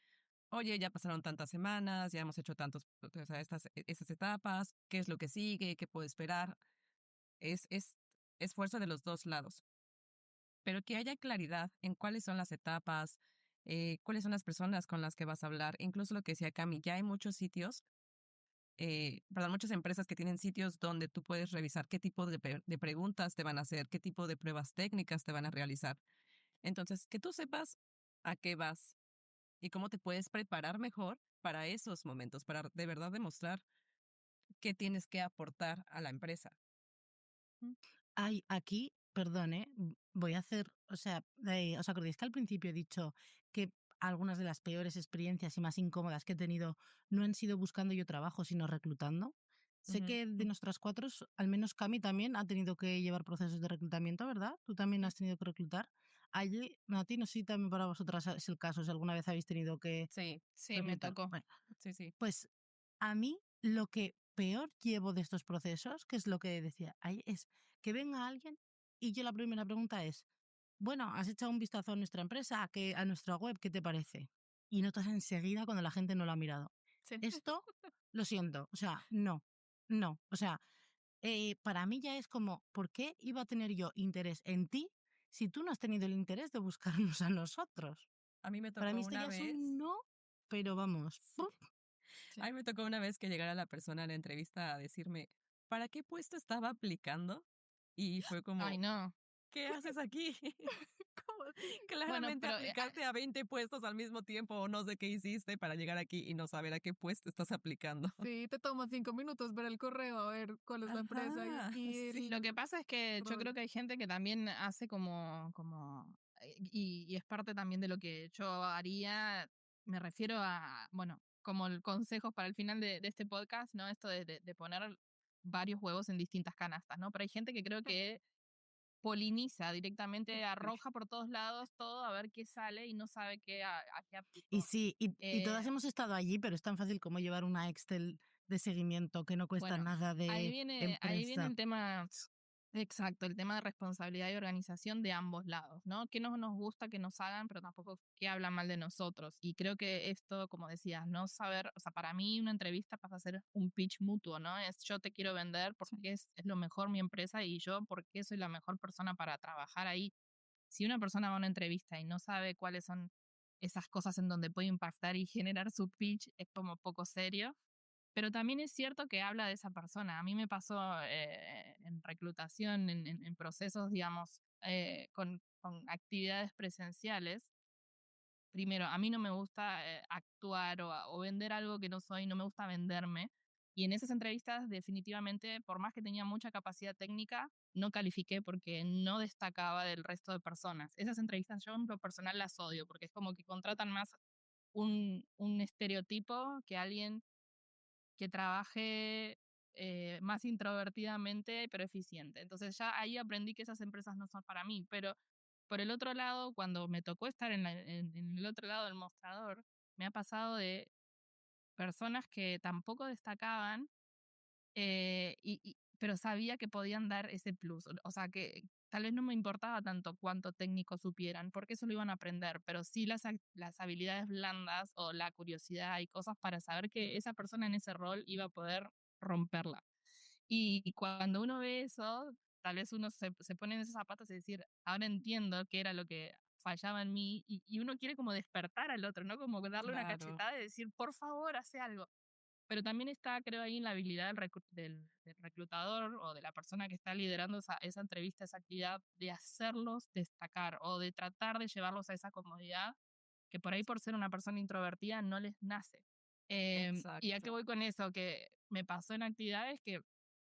oye, ya pasaron tantas semanas, ya hemos hecho tantos, o sea, estas etapas, ¿qué es lo que sigue? ¿Qué puedo esperar? Es esfuerzo de los dos lados, pero que haya claridad en cuáles son las etapas, cuáles son las personas con las que vas a hablar. Incluso lo que decía Cami, ya hay muchos sitios, perdón, muchas empresas que tienen sitios donde tú puedes revisar qué tipo de preguntas te van a hacer, qué tipo de pruebas técnicas te van a realizar. Entonces, que tú sepas a qué vas y cómo te puedes preparar mejor para esos momentos, para de verdad demostrar qué tienes que aportar a la empresa. Hay aquí, perdón, voy a hacer, o sea, ¿os acordáis que al principio he dicho que algunas de las peores experiencias y más incómodas que he tenido no han sido buscando yo trabajo, sino reclutando? Sé Ujú. que de nuestras cuatro, al menos Cami también ha tenido que llevar procesos de reclutamiento, ¿verdad? Tú también has tenido que reclutar. Allí, Nati, no sé si también para vosotras es el caso, si alguna vez habéis tenido que Sí, Sí, me reclutar. tocó. Bueno, sí, sí. pues a mí lo que peor llevo de estos procesos, que es lo que decía, es que venga alguien y yo la primera pregunta es, bueno, ¿has echado un vistazo a nuestra empresa, a nuestra web? ¿Qué te parece? Y notas enseguida cuando la gente no lo ha mirado. Sí. Esto, lo siento, o sea, no, no, o sea, para mí ya es como, ¿por qué iba a tener yo interés en ti si tú no has tenido el interés de buscarnos a nosotros? A mí me Para mí tocó esto una ya es vez. un no, pero vamos, Sí. ¡puf! Sí. A mí me tocó una vez que llegara la persona a la entrevista a decirme, ¿para qué puesto estaba aplicando? Y fue Ay, como, no. ¿qué haces aquí? ¿Cómo así? Bueno, Claramente pero aplicaste a 20 puestos al mismo tiempo o no sé qué hiciste para llegar aquí y no saber a qué puesto estás aplicando. Sí, te toma 5 minutos ver el correo, a ver cuál es la empresa y, Ajá, y sí. lo el que pasa es que yo creo rol. que hay gente que también hace y es parte también de lo que yo haría, me refiero a, bueno, como el consejos para el final de este podcast, ¿no? Esto de poner varios huevos en distintas canastas, ¿no? Pero hay gente que creo que poliniza directamente, arroja por todos lados todo a ver qué sale y no sabe a qué Y aplicó. sí, y todas Eh, hemos estado allí, pero es tan fácil como llevar una Excel de seguimiento que no cuesta bueno, nada de ahí viene empresa. el tema. Exacto, el tema de responsabilidad y organización de ambos lados, ¿no? Que no nos gusta que nos hagan, pero tampoco que hablan mal de nosotros. Y creo que esto, como decías, no saber, o sea, para mí una entrevista pasa a ser un pitch mutuo, ¿no? Es yo te quiero vender porque es lo mejor mi empresa y yo porque soy la mejor persona para trabajar ahí. Si una persona va a una entrevista y no sabe cuáles son esas cosas en donde puede impactar y generar su pitch, es como poco serio. Pero también es cierto que habla de esa persona. A mí me pasó en reclutación, en procesos, digamos, con actividades presenciales, primero, a mí no me gusta actuar o vender algo que no soy, no me gusta venderme. Y en esas entrevistas, definitivamente, por más que tenía mucha capacidad técnica, no califiqué porque no destacaba del resto de personas. Esas entrevistas yo en lo personal las odio porque es como que contratan más un estereotipo que alguien que trabaje más introvertidamente, pero eficiente. Entonces ya ahí aprendí que esas empresas no son para mí. Pero por el otro lado, cuando me tocó estar en el otro lado del mostrador, me ha pasado de personas que tampoco destacaban pero sabía que podían dar ese plus. O sea, que tal vez no me importaba tanto cuánto técnico supieran, porque eso lo iban a aprender, pero sí las habilidades blandas o la curiosidad y cosas para saber que esa persona en ese rol iba a poder romperla. Y cuando uno ve eso, tal vez uno se pone en esos zapatos y decir, ahora entiendo qué era lo que fallaba en mí y uno quiere como despertar al otro, ¿no? Como darle una Claro, cachetada y decir, por favor, hace algo. Pero también está, creo, ahí en la habilidad del reclutador o de la persona que está liderando esa entrevista, esa actividad, de hacerlos destacar o de tratar de llevarlos a esa comodidad que por ahí por ser una persona introvertida no les nace. ¿Y a qué exacto. voy con eso? Que me pasó en actividades que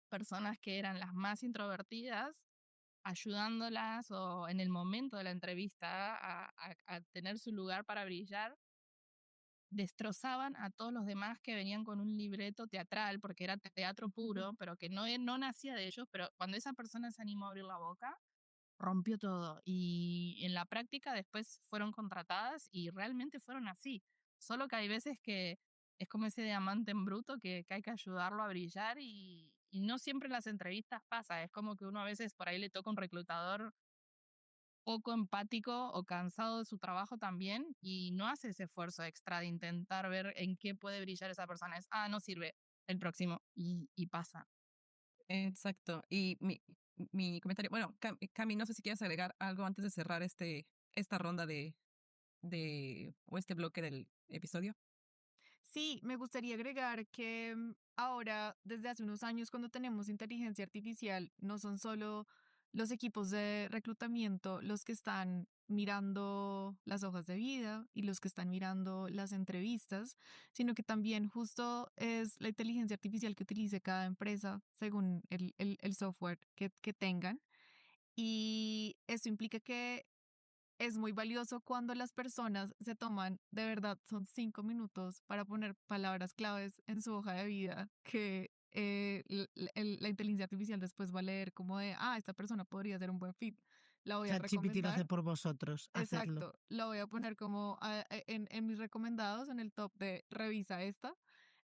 personas que eran las más introvertidas, ayudándolas o en el momento de la entrevista a tener su lugar para brillar, destrozaban a todos los demás que venían con un libreto teatral, porque era teatro puro, pero que no nacía de ellos, pero cuando esa persona se animó a abrir la boca, rompió todo. Y en la práctica después fueron contratadas y realmente fueron así. Solo que hay veces que es como ese diamante en bruto que hay que ayudarlo a brillar y no siempre en las entrevistas pasa. Es como que uno a veces por ahí le toca un reclutador poco empático o cansado de su trabajo también y no hace ese esfuerzo extra de intentar ver en qué puede brillar esa persona. Es, no sirve, el próximo y pasa. Exacto. Y mi comentario, bueno, Cami, no sé si quieres agregar algo antes de cerrar esta ronda o este bloque del episodio. Sí, me gustaría agregar que ahora, desde hace unos años, cuando tenemos inteligencia artificial, no son solo los equipos de reclutamiento los que están mirando las hojas de vida y los que están mirando las entrevistas, sino que también justo es la inteligencia artificial que utilice cada empresa según el software que tengan. Y esto implica que es muy valioso cuando las personas se toman, de verdad, son 5 minutos para poner palabras claves en su hoja de vida que la inteligencia artificial después va a leer como de, esta persona podría ser un buen fit, la voy a ChatGPT lo hace recomendar. por vosotros, hacedlo. Exacto, la voy a poner como en mis recomendados, en el top de revisa esta.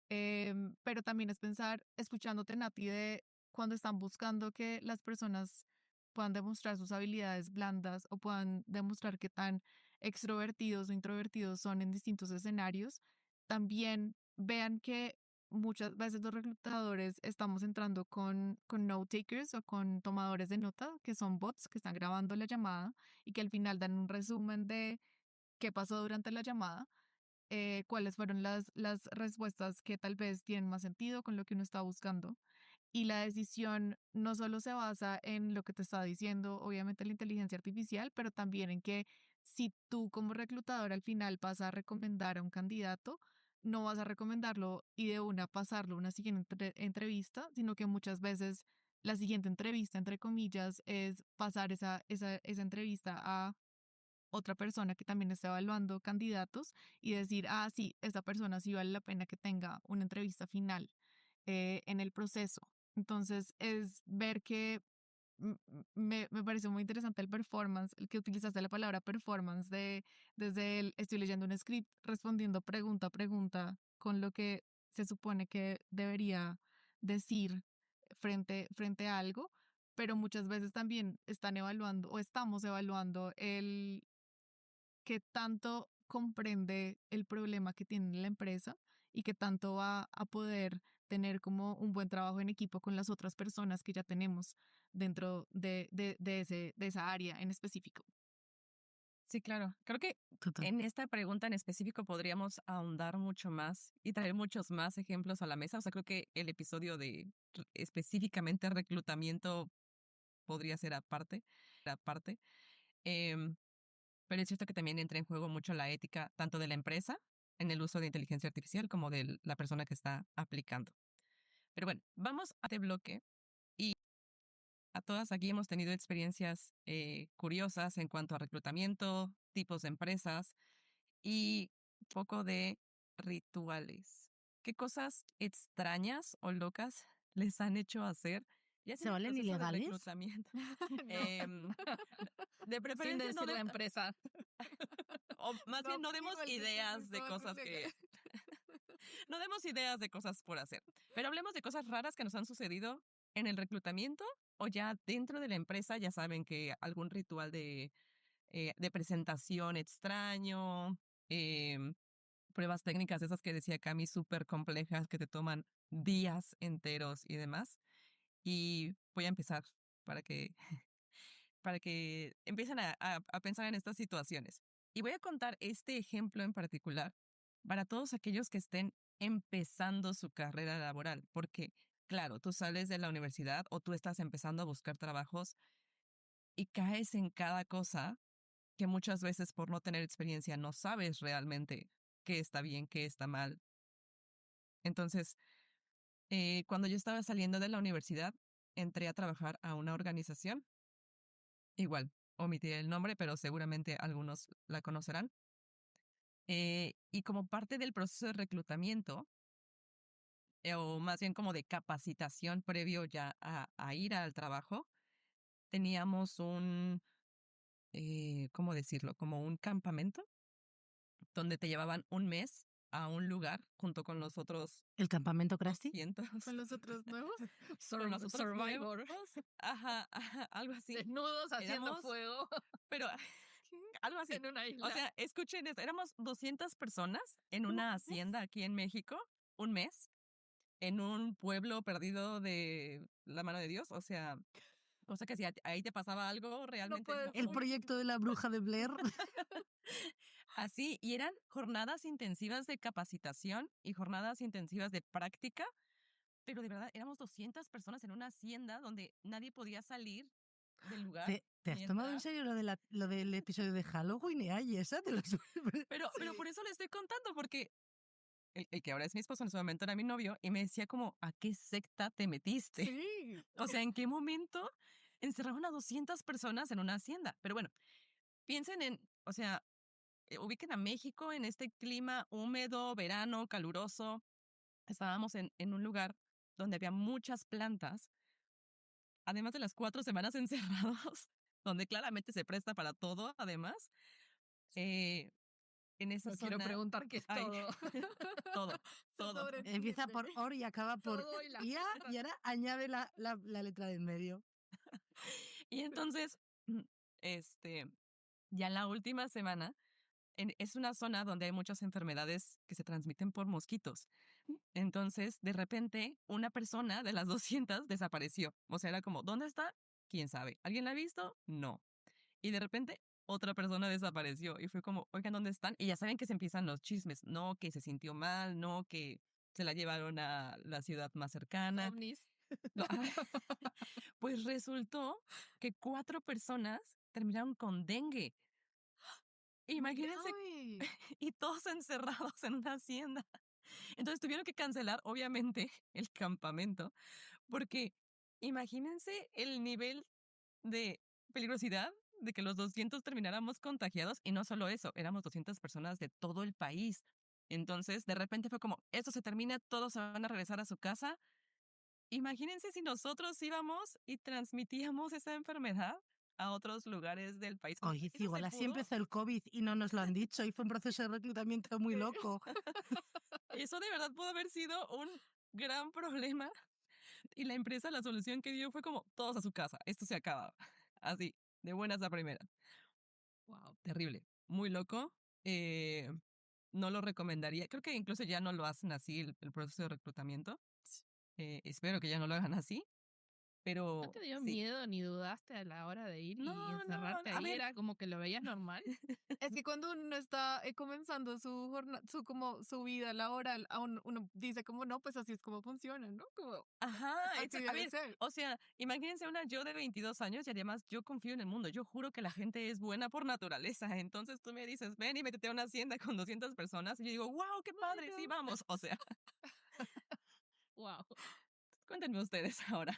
Pero también es pensar, escuchándote, Nati, de cuando están buscando que las personas puedan demostrar sus habilidades blandas o puedan demostrar qué tan extrovertidos o introvertidos son en distintos escenarios, también vean que muchas veces los reclutadores estamos entrando con note takers o con tomadores de nota, que son bots que están grabando la llamada y que al final dan un resumen de qué pasó durante la llamada, cuáles fueron las respuestas que tal vez tienen más sentido con lo que uno está buscando. Y la decisión no solo se basa en lo que te está diciendo, obviamente la inteligencia artificial, pero también en que si tú como reclutador al final vas a recomendar a un candidato, no vas a recomendarlo y de una pasarlo a una siguiente entrevista, sino que muchas veces la siguiente entrevista, entre comillas, es pasar esa entrevista a otra persona que también está evaluando candidatos y decir, sí, esta persona sí vale la pena que tenga una entrevista final en el proceso. Entonces, es ver que me pareció muy interesante el performance, el que utilizaste la palabra performance desde el estoy leyendo un script, respondiendo pregunta a pregunta con lo que se supone que debería decir frente a algo, pero muchas veces también están evaluando o estamos evaluando el qué tanto comprende el problema que tiene la empresa y qué tanto va a poder tener como un buen trabajo en equipo con las otras personas que ya tenemos dentro de esa área en específico. Sí, claro. Creo que Total. en esta pregunta en específico podríamos ahondar mucho más y traer muchos más ejemplos a la mesa. O sea, creo que el episodio de específicamente reclutamiento podría ser aparte. Em, Pero es cierto que también entra en juego mucho la ética, tanto de la empresa en el uso de inteligencia artificial como de la persona que está aplicando. Pero bueno, vamos a este bloque y a todas aquí hemos tenido experiencias curiosas en cuanto a reclutamiento, tipos de empresas y un poco de rituales. ¿Qué cosas extrañas o locas les han hecho hacer? Ya sea ¿Se en el valen proceso de ilegales? reclutamiento. No, em, de Sin preferencia no decir de, la empresa. o más bien no demos igual yo ideas siempre de estaba cosas colega. no demos ideas de cosas por hacer. Pero hablemos de cosas raras que nos han sucedido en el reclutamiento o ya dentro de la empresa, ya saben que algún ritual de presentación extraño, em, pruebas técnicas, esas que decía Cami, súper complejas, que te toman días enteros y demás. Y voy a empezar para que, para que empiecen a pensar en estas situaciones. Y voy a contar este ejemplo en particular para todos aquellos que estén empezando su carrera laboral, porque, claro, tú sales de la universidad o tú estás empezando a buscar trabajos y caes en cada cosa que muchas veces por no tener experiencia no sabes realmente qué está bien, qué está mal. Entonces, cuando yo estaba saliendo de la universidad, entré a trabajar a una organización, igual, omití el nombre, pero seguramente algunos la conocerán. Y como parte del proceso de reclutamiento, o más bien como de capacitación previo ya a ir al trabajo, teníamos ¿cómo decirlo? Como un campamento donde te llevaban un mes a un lugar junto con los otros ¿El campamento Krusty? 200, Con los otros nuevos. con los otros nuevos. Survivor. Ajá, ajá, algo así. Desnudos haciendo Éramos, fuego pero algo así. en una O isla. sea, escuchen esto, éramos 200 personas en una hacienda aquí en México, un mes, en un pueblo perdido de la mano de Dios. O sea, cosa que si ahí te pasaba algo, realmente puedes no. ¿El proyecto de la bruja de Blair? Así, y eran jornadas intensivas de capacitación y jornadas intensivas de práctica, pero de verdad éramos 200 personas en una hacienda donde nadie podía salir del lugar ¿Te ni has tomado en entrar. serio lo del episodio de Halloween? Ay, esa te lo Pero por eso le estoy contando, porque el que ahora es mi esposo en ese momento era mi novio y me decía como, ¿a qué secta te metiste? Sí. O sea, ¿en qué momento encerraron a 200 personas en una hacienda? Pero bueno, piensen en, o sea, ubiquen a México en este clima húmedo, verano, caluroso. Estábamos en un lugar donde había muchas plantas, además de las 4 semanas encerrados, donde claramente se presta para todo, además. eh, en esa No quiero zona preguntar qué es hay todo. todo, Se todo. Empieza sobreentiende. por or y acaba por Todo y las ia, plantas. y ahora añade la letra del medio. Y entonces, este, ya la última semana, es una zona donde hay muchas enfermedades que se transmiten por mosquitos. Entonces, de repente, una persona de las 200 desapareció. O sea, era como, ¿dónde está? ¿Quién sabe? ¿Alguien la ha visto? No. Y de repente, otra persona desapareció. Y fue como, oigan, ¿dónde están? Y ya saben que se empiezan los chismes. No, que se sintió mal, no, que se la llevaron a la ciudad más cercana. Ovnis. No, pues resultó que 4 personas terminaron con dengue. Imagínense, Grave. y todos encerrados en una hacienda. Entonces tuvieron que cancelar, obviamente, el campamento, porque imagínense el nivel de peligrosidad de que los 200 termináramos contagiados y no solo eso, éramos 200 personas de todo el país. Entonces, de repente fue como, esto se termina, todos se van a regresar a su casa. Imagínense si nosotros íbamos y transmitíamos esa enfermedad a otros lugares del país. O sea, Oye, eso igual se así pudo, empezó el COVID y no nos lo han dicho y fue un proceso de reclutamiento muy loco. eso de verdad pudo haber sido un gran problema. Y la empresa, la solución que dio fue como, todos a su casa, esto se acaba. Así, de buenas a primeras. Wow. Terrible, muy loco. eh, no lo recomendaría. Creo que incluso ya no lo hacen así el proceso de reclutamiento. Espero que ya no lo hagan así. pero ¿No te dio sí. miedo ni dudaste a la hora de ir y No, encerrarte a ahí? ver, Era como que lo veías normal. Es que cuando uno está comenzando su jornada, su vida laboral, uno dice como no, pues así es como funciona, ¿no? Como ajá, así a debe ver, ser. o sea, imagínense una yo de 22 años y además yo confío en el mundo. Yo juro que la gente es buena por naturaleza. Entonces tú me dices, ven y métete a una hacienda con 200 personas y yo digo, wow, qué padre, sí, Bueno, vamos. O sea, Wow. cuéntenme ustedes ahora.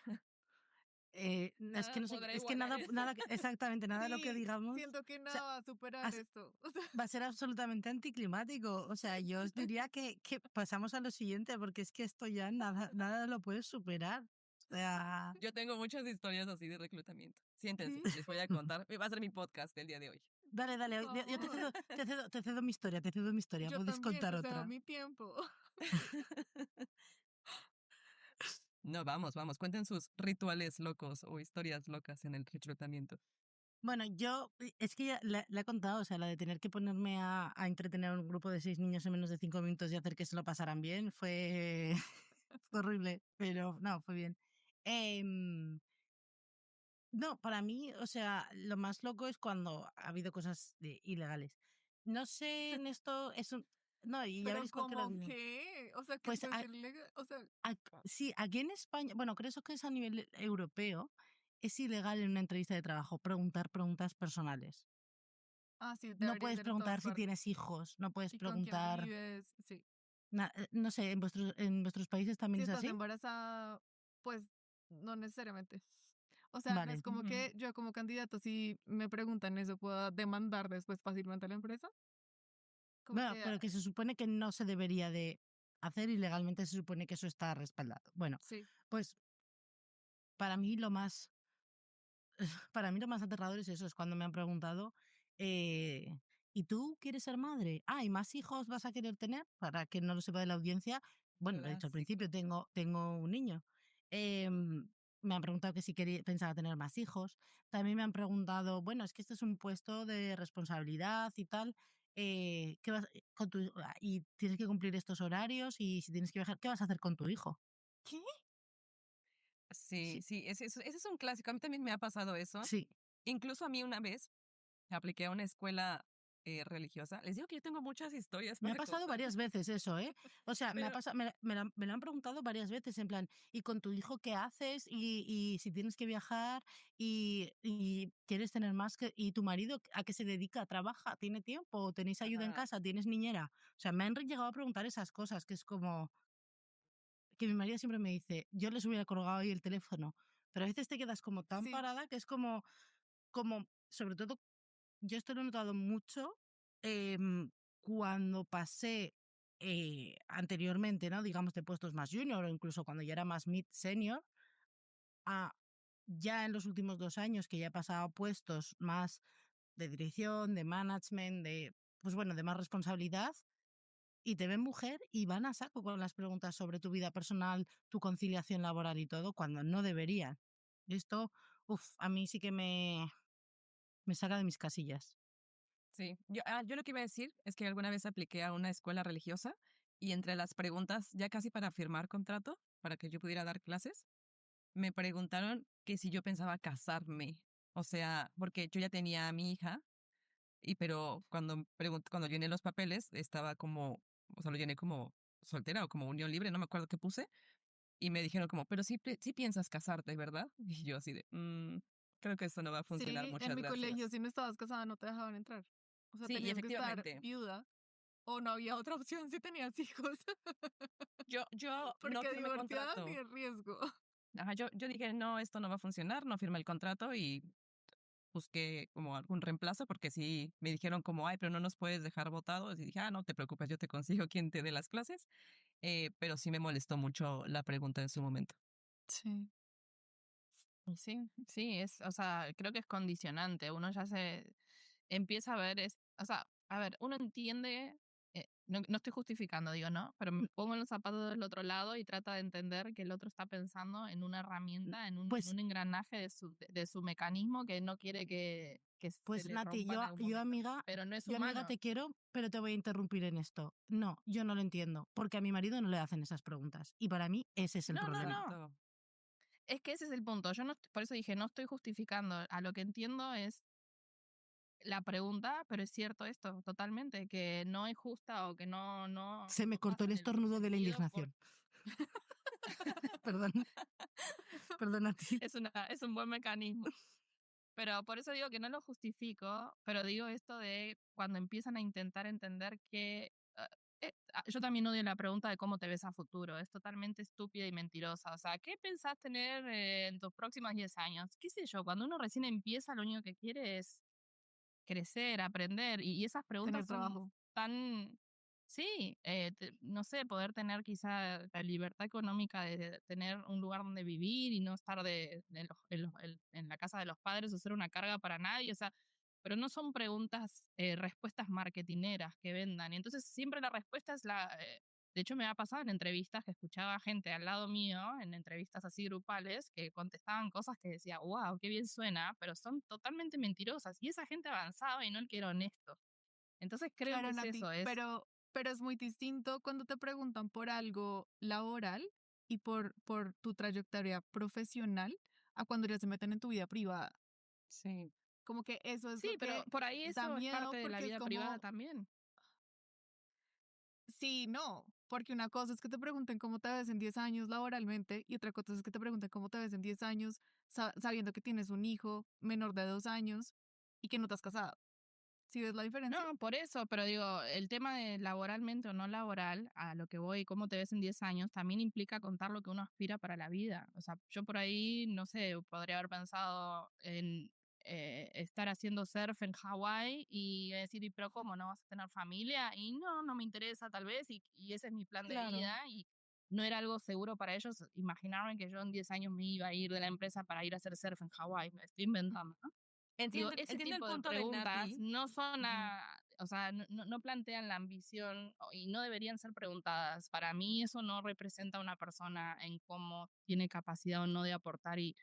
Es que Nada no sé, podrá es que igualar nada, eso. exactamente, nada de lo que sí, digamos, siento que o sea, nada va a superar as- esto. O sea, va a ser absolutamente anticlimático. O sea, yo os diría que pasamos a lo siguiente, porque es que esto ya nada lo puede superar. O sea, Yo tengo muchas historias así de reclutamiento. Siéntense, sí, les voy a contar. Va a ser mi podcast del día de hoy. por dale, yo favor. te cedo mi historia, Yo puedes también contar te cedo otra. mi tiempo. No, vamos, cuenten sus rituales locos o historias locas en el reclutamiento. Bueno, es que ya la he contado, o sea, la de tener que ponerme a entretener a un grupo de 6 niños en menos de 5 minutos y hacer que se lo pasaran bien fue, fue horrible, pero no, fue bien. Em, no, para mí, o sea, lo más loco es cuando ha habido cosas ilegales. No sé, en esto no, y ya Pero veréis por qué lo ¿cómo digo. qué? O sea, que Pues puede ser ilegal. O sea, sí, aquí en España, bueno, creo que es a nivel europeo, es ilegal en una entrevista de trabajo preguntar preguntas personales. sí, No debería puedes ser en todas preguntar si partes. tienes hijos, no puedes ¿Y con quién preguntar, vives? Sí. no sé, en vuestros países Si también es estás así. embarazada, pues no necesariamente. O sea, no es Vale. como Ujú. que yo como candidato, si me preguntan eso, pueda demandar después fácilmente a la empresa. Como Bueno, que, pero que se supone que no se debería de hacer ilegalmente, se supone que eso está respaldado. Bueno, sí. pues para mí lo más, para mí lo más aterrador es eso, es cuando me han preguntado, eh, ¿y tú quieres ser madre? Ah, ¿y más hijos vas a querer tener? Para que no lo sepa de la audiencia, bueno, lo he dicho al Clásico. principio, tengo un niño. Me han preguntado que si pensaba tener más hijos. También me han preguntado, bueno, es que este es un puesto de responsabilidad y tal. ¿Qué vas, y tienes que cumplir estos horarios y si tienes que viajar, ¿qué vas a hacer con tu hijo? ¿Qué? Sí, Sí, sí, ese es un clásico. A mí también me ha pasado eso. sí. Incluso a mí una vez apliqué a una escuela religiosa. Les digo que yo tengo muchas historias Me ha para pasado contar, varias veces eso, ¿eh? O sea, pero me lo han preguntado varias veces, en plan, ¿y con tu hijo qué haces? Y si tienes que viajar y quieres tener más que... ¿Y tu marido a qué se dedica? ¿Trabaja? ¿Tiene tiempo? ¿Tenéis ayuda en ajá, casa? ¿Tienes niñera? O sea, me han llegado a preguntar esas cosas, que es como... Que mi marido siempre me dice, yo les hubiera colgado ahí el teléfono, pero a veces te quedas como tan Sí. parada que es como, sobre todo yo esto lo he notado mucho cuando pasé anteriormente, ¿no? Digamos, de puestos más junior o incluso cuando ya era más mid senior, a ya en los últimos 2 años que ya he pasado a puestos más de dirección, de management, pues bueno, de más responsabilidad, y te ven mujer y van a saco con las preguntas sobre tu vida personal, tu conciliación laboral y todo, cuando no deberían. Esto, a mí sí que me saca de mis casillas. sí. Yo lo que iba a decir es que alguna vez apliqué a una escuela religiosa y entre las preguntas, ya casi para firmar contrato, para que yo pudiera dar clases, me preguntaron que si yo pensaba casarme. O sea, porque yo ya tenía a mi hija, pero cuando llené los papeles, estaba como, o sea, lo llené como soltera o como unión libre, no me acuerdo qué puse, y me dijeron como, pero sí, sí piensas casarte, ¿verdad? Y yo así de, creo que esto no va a funcionar, Sí, en muchas mi colegio, gracias. si no estabas casada, no te dejaban entrar. O sea, Sí, y tenías que estar efectivamente, viuda o no había otra opción si tenías hijos. yo no Porque firmé divorciada ni contrato. el riesgo. Ajá, yo dije, no, esto no va a funcionar, no firmé el contrato y busqué como algún reemplazo porque sí me dijeron como, ay, pero no nos puedes dejar votados. Y dije, no te preocupes, yo te consigo quien te dé las clases. Pero sí me molestó mucho la pregunta en su momento. Sí. Y sí, sí, o sea, creo que es condicionante. Uno ya se empieza a ver, o sea, a ver, uno entiende, no estoy justificando, digo, ¿no? Pero me pongo en los zapatos del otro lado y trata de entender que el otro está pensando en una herramienta, en Pues un engranaje de su mecanismo que no quiere que se Pues le Nati, rompa en algún momento. Pero no es yo amiga humano. te quiero, pero te voy a interrumpir en esto. No, yo no lo entiendo, porque a mi marido no le hacen esas preguntas. Y para mí ese es el No, no, problema. no. Exacto. Es que ese es el punto. Yo no, por eso dije, no estoy justificando. A lo que entiendo es la pregunta, pero es cierto esto, totalmente, que no es justa o que Se me no cortó pasa el en el estornudo de la sentido por... indignación. Perdón, perdón a ti. Es un buen mecanismo. Pero por eso digo que no lo justifico, pero digo esto de cuando empiezan a intentar entender que... yo también odio la pregunta de cómo te ves a futuro. Es totalmente estúpida y mentirosa. O sea, ¿qué pensás tener en tus próximos 10 años? ¿Qué sé yo? Cuando uno recién empieza, lo único que quiere es crecer, aprender. Y esas Tener preguntas son trabajo. tan... Sí, no sé, poder tener quizá la libertad económica de tener un lugar donde vivir y no estar en la casa de los padres o ser una carga para nadie. O sea, pero no son preguntas, respuestas marketineras que vendan. Y entonces siempre la respuesta es de hecho, me ha pasado en entrevistas que escuchaba gente al lado mío, en entrevistas así grupales, que contestaban cosas que decía, wow, qué bien suena, pero son totalmente mentirosas. Y esa gente avanzaba y no el que era honesto. Entonces creo que Claro, es Nati, eso, es pero es muy distinto cuando te preguntan por algo laboral y por tu trayectoria profesional a cuando ya se meten en tu vida privada. Sí, Como que eso es lo sí, pero que por ahí da eso es miedo parte de la porque es vida privada como, también. sí, no, porque una cosa es que te pregunten cómo te ves en 10 años laboralmente y otra cosa es que te pregunten cómo te ves en 10 años sabiendo que tienes un hijo menor de 2 años y que no te has casado. ¿Sí ves la diferencia? No, por eso, pero digo, el tema de laboralmente o no laboral, a lo que voy, cómo te ves en 10 años, también implica contar lo que uno aspira para la vida. O sea, yo por ahí, no sé, podría haber pensado en estar haciendo surf en Hawái y decir, "¿Y pero cómo? ¿No vas a tener familia?" Y no me interesa tal vez, y ese es mi plan de claro. vida, y no era algo seguro para ellos imaginarme que yo en 10 años me iba a ir de la empresa para ir a hacer surf en Hawái. Me estoy inventando, ¿no? Digo, ese Entiendo el tipo de punto de preguntas Nati. no son Ujú. o sea, no plantean la ambición y no deberían ser preguntadas. Para mí eso no representa a una persona en cómo tiene capacidad o no de aportar y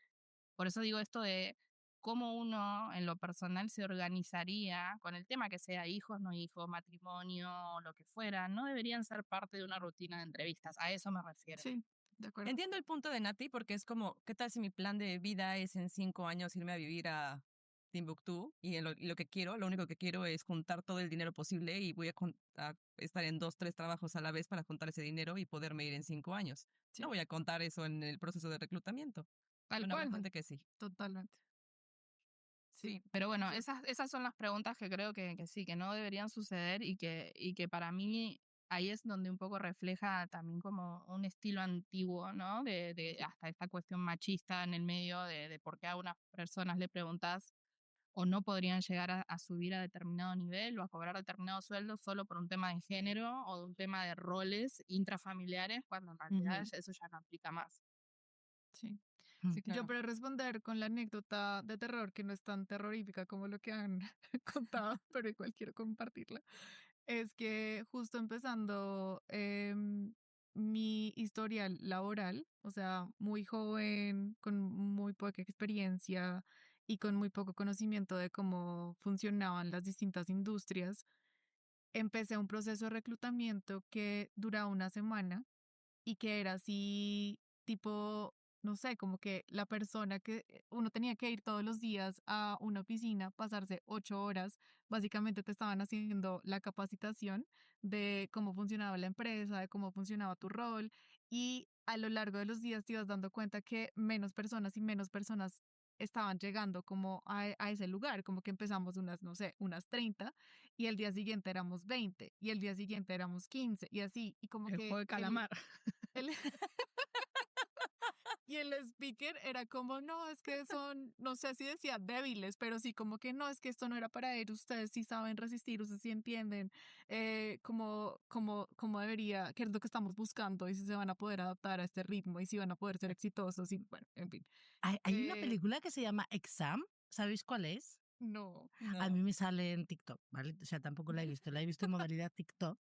por eso digo esto de cómo uno en lo personal se organizaría con el tema que sea hijos, no hijos, matrimonio, o lo que fuera, no deberían ser parte de una rutina de entrevistas. A eso me refiero. Sí, de acuerdo. Entiendo el punto de Nati porque es como, ¿qué tal si mi plan de vida es en 5 años irme a vivir a Timbuktu y lo que quiero, lo único que quiero es juntar todo el dinero posible y voy a estar en 2, 3 trabajos a la vez para juntar ese dinero y poderme ir en 5 años? No Sí, voy a contar eso en el proceso de reclutamiento. Tal Bueno, habrá cual. gente que sí. totalmente. Sí. Sí, Pero bueno, Yo- esas son las preguntas que creo que sí, que no deberían suceder y que para mí ahí es donde un poco refleja también como un estilo antiguo, ¿no? De hasta esta cuestión machista en el medio de por qué a unas personas le preguntas o no podrían llegar a subir a determinado nivel o a cobrar determinado sueldo solo por un tema de género o de un tema de roles intrafamiliares, cuando en realidad Ujú. eso ya no aplica más. sí. sí, Yo claro. para responder con la anécdota de terror, que no es tan terrorífica como lo que han contado, pero igual quiero compartirla, es que justo empezando mi historial laboral, o sea, muy joven, con muy poca experiencia y con muy poco conocimiento de cómo funcionaban las distintas industrias, empecé un proceso de reclutamiento que duraba una semana y que era así, tipo, no sé, como que la persona que uno tenía que ir todos los días a una oficina, pasarse 8 horas, básicamente te estaban haciendo la capacitación de cómo funcionaba la empresa, de cómo funcionaba tu rol y a lo largo de los días te ibas dando cuenta que menos personas y menos personas estaban llegando como a ese lugar, como que empezamos unas, no sé, unas 30 y el día siguiente éramos 20 y el día siguiente éramos 15 y así, y como El que juego de calamar. el, y el speaker era como, no, es que son, no sé si decía débiles, pero sí como que no, es que esto no era para ellos, ustedes sí saben resistir, ustedes sí entienden cómo debería, qué es lo que estamos buscando y si se van a poder adaptar a este ritmo y si van a poder ser exitosos y bueno, en fin. Hay una Eh, película que se llama Exam, ¿sabéis cuál es? no, A No. mí me sale en TikTok, ¿vale? O sea, tampoco la he visto en modalidad TikTok,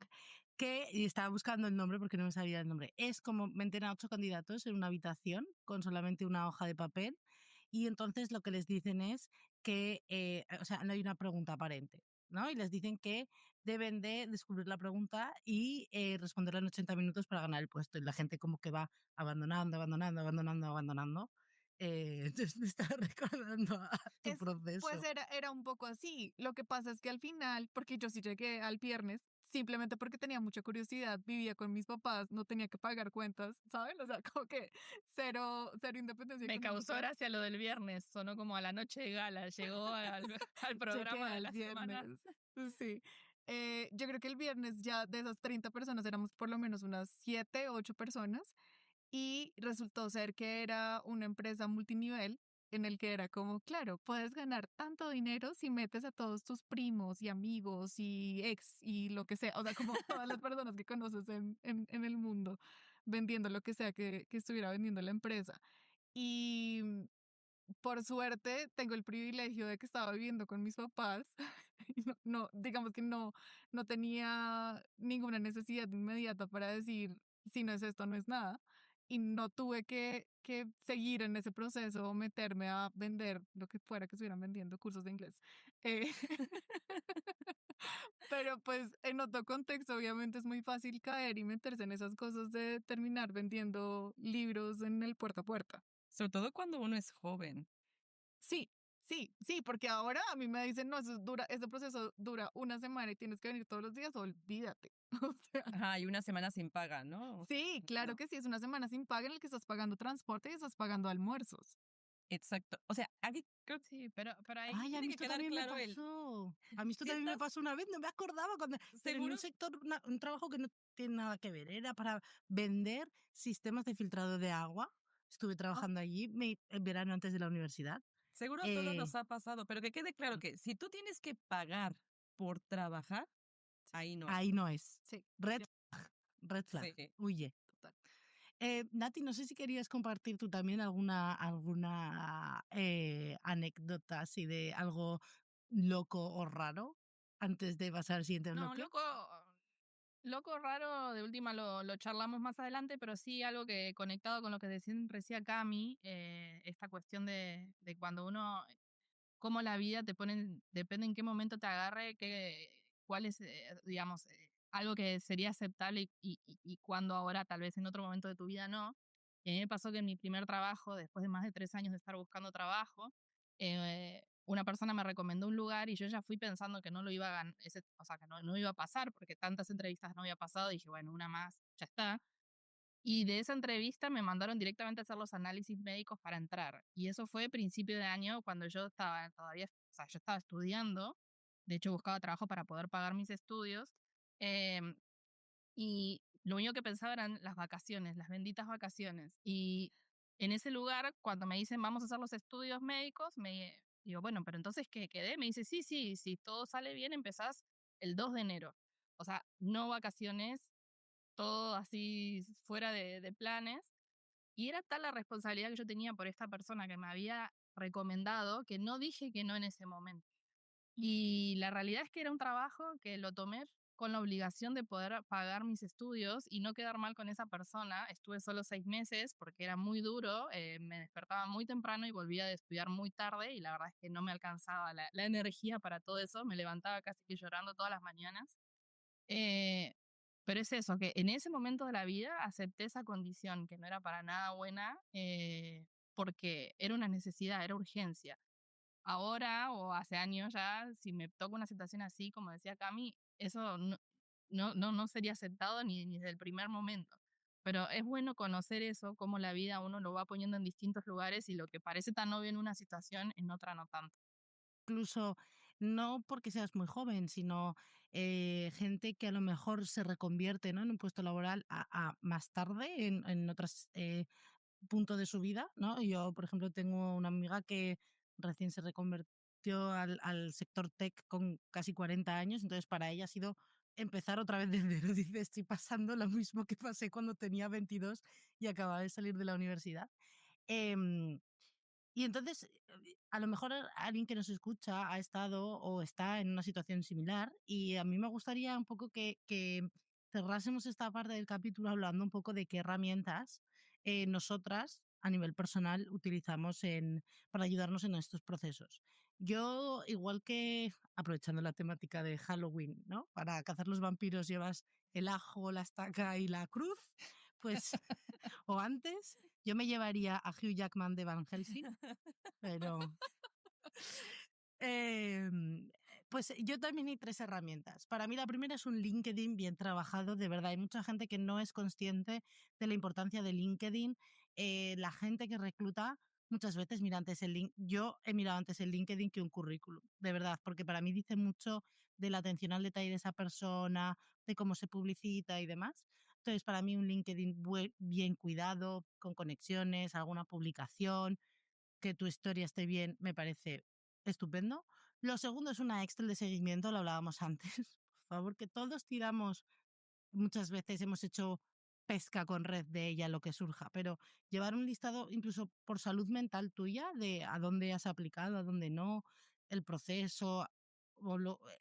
y estaba buscando el nombre porque no me sabía el nombre. Es como meten a 8 candidatos en una habitación con solamente una hoja de papel y entonces lo que les dicen es que, o sea, no hay una pregunta aparente, ¿no? Y les dicen que deben de descubrir la pregunta y responderla en 80 minutos para ganar el puesto. Y la gente como que va abandonando, abandonando, abandonando, abandonando. Entonces me estaba recordando a tu Pues proceso. era un poco así. Lo que pasa es que al final, porque yo sí llegué al viernes, simplemente porque tenía mucha curiosidad, vivía con mis papás, no tenía que pagar cuentas, ¿saben? O sea, como que cero independencia Me causó económica. gracia lo del viernes, sonó como a la noche de gala, llegó al Llegué programa de al la semana. viernes. Sí. Yo creo que el viernes ya de esas 30 personas éramos por lo menos unas 7, 8 personas y resultó ser que era una empresa multinivel en el que era como, claro, puedes ganar tanto dinero si metes a todos tus primos y amigos y ex y lo que sea, o sea, como todas las personas que conoces en el mundo vendiendo lo que sea que estuviera vendiendo la empresa. Y por suerte tengo el privilegio de que estaba viviendo con mis papás. Y digamos que no tenía ninguna necesidad inmediata para decir, si no es esto, no es nada. Y no tuve que seguir en ese proceso o meterme a vender lo que fuera que estuvieran vendiendo, cursos de inglés. Eh, pero pues en otro contexto, obviamente es muy fácil caer y meterse en esas cosas de terminar vendiendo libros en el puerta a puerta. Sobre todo cuando uno es joven. Sí, sí, porque ahora a mí me dicen, no, ese proceso dura una semana y tienes que venir todos los días, olvídate. O sea, Ajá, y una semana sin paga, ¿no? sí, claro No, que sí, es una semana sin paga en el que estás pagando transporte y estás pagando almuerzos. exacto. O sea, aquí creo que Sí, pero ahí Ay, a tiene mí que esto quedar también me claro el, pasó. A mí esto si también me estás pasó una vez, no me acordaba cuando, pero en un seguro, sector, un trabajo que no tiene nada que ver, era para vender sistemas de filtrado de agua. Estuve Ah, trabajando allí en verano antes de la universidad. seguro a todos Eh, nos ha pasado, pero que quede claro que si tú tienes que pagar por trabajar, ahí no es. Ahí no es. sí, Red, ya, red flag. Sí. Huye. total. Nati, no sé si querías compartir tú también alguna anécdota así de algo loco o raro antes de pasar al siguiente no, bloque. loco raro, de última lo charlamos más adelante, pero sí algo que conectado con lo que decía Cami, esta cuestión de cuando uno cómo la vida te pone, depende en qué momento te agarre, cuál es, digamos, algo que sería aceptable y cuando ahora, tal vez en otro momento de tu vida no. Y a mí me pasó que en mi primer trabajo, después de más de 3 años de estar buscando trabajo, una persona me recomendó un lugar y yo ya fui pensando que no lo iba a ganar, o sea, que no iba a pasar porque tantas entrevistas no había pasado. Y dije, bueno, una más, ya está. Y de esa entrevista me mandaron directamente a hacer los análisis médicos para entrar. Y eso fue principio de año cuando yo estaba todavía, o sea, yo estaba estudiando. De hecho, buscaba trabajo para poder pagar mis estudios. em, y lo único que pensaba eran las vacaciones, las benditas vacaciones. Y en ese lugar, cuando me dicen vamos a hacer los estudios médicos, me digo, bueno, pero entonces, ¿qué quedé? Me dice, sí, sí, si todo sale bien, empezás el 2 de enero. O sea, no vacaciones, todo así fuera de planes. Y era tal la responsabilidad que yo tenía por esta persona que me había recomendado que no dije que no en ese momento. Y la realidad es que era un trabajo que lo tomé con la obligación de poder pagar mis estudios y no quedar mal con esa persona. Estuve solo 6 meses porque era muy duro, me despertaba muy temprano y volvía de estudiar muy tarde y la verdad es que no me alcanzaba la energía para todo eso, me levantaba casi que llorando todas las mañanas. Eh, pero es eso, que en ese momento de la vida acepté esa condición que no era para nada buena, porque era una necesidad, era urgencia. Ahora o hace años ya, si me toca una situación así, como decía Cami, eso no sería aceptado ni desde el primer momento. Pero es bueno conocer eso, cómo la vida uno lo va poniendo en distintos lugares y lo que parece tan obvio en una situación, en otra no tanto. Incluso no porque seas muy joven, sino gente que a lo mejor se reconvierte, ¿no?, en un puesto laboral más tarde, en otros puntos de su vida, ¿no? Yo, por ejemplo, tengo una amiga que recién se reconvirtió al sector tech con casi 40 años, entonces para ella ha sido empezar otra vez desde cero. Dice, estoy pasando lo mismo que pasé cuando tenía 22 y acababa de salir de la universidad. Em, y entonces, a lo mejor alguien que nos escucha ha estado o está en una situación similar y a mí me gustaría un poco que cerrásemos esta parte del capítulo hablando un poco de qué herramientas nosotras a nivel personal utilizamos para ayudarnos en estos procesos. Yo, igual que aprovechando la temática de Halloween, ¿no? Para cazar los vampiros llevas el ajo, la estaca y la cruz, pues, o antes, Yo me llevaría a Hugh Jackman de Van Helsing, pero... Pues yo también hay 3 herramientas. Para mí la primera es un LinkedIn bien trabajado, de verdad. Hay mucha gente que no es consciente de la importancia de LinkedIn. La gente que recluta muchas veces mira antes el link. Yo he mirado antes el LinkedIn que un currículum, de verdad, porque para mí dice mucho de la atención al detalle de esa persona, de cómo se publicita y demás. Entonces, para mí un LinkedIn bien cuidado, con conexiones, alguna publicación, que tu historia esté bien, me parece estupendo. Lo segundo es una Excel de seguimiento, lo hablábamos antes. Por favor, que todos tiramos, muchas veces hemos hecho pesca con red de ella, lo que surja, pero llevar un listado incluso por salud mental tuya de a dónde has aplicado, a dónde no, el proceso,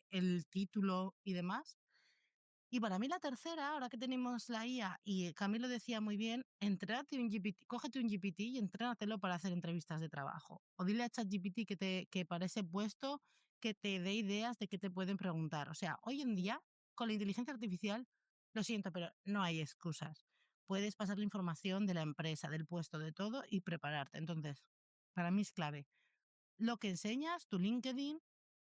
el título y demás. Y para mí la tercera, ahora que tenemos la IA, y Camilo decía muy bien, entrénate un GPT, cógete un GPT y entrénatelo para hacer entrevistas de trabajo. O dile a ChatGPT que para ese puesto que te dé ideas de qué te pueden preguntar. O sea, hoy en día, con la inteligencia artificial, lo siento, pero no hay excusas. Puedes pasar la información de la empresa, del puesto, de todo y prepararte. Entonces, para mí es clave. Lo que enseñas, tu LinkedIn,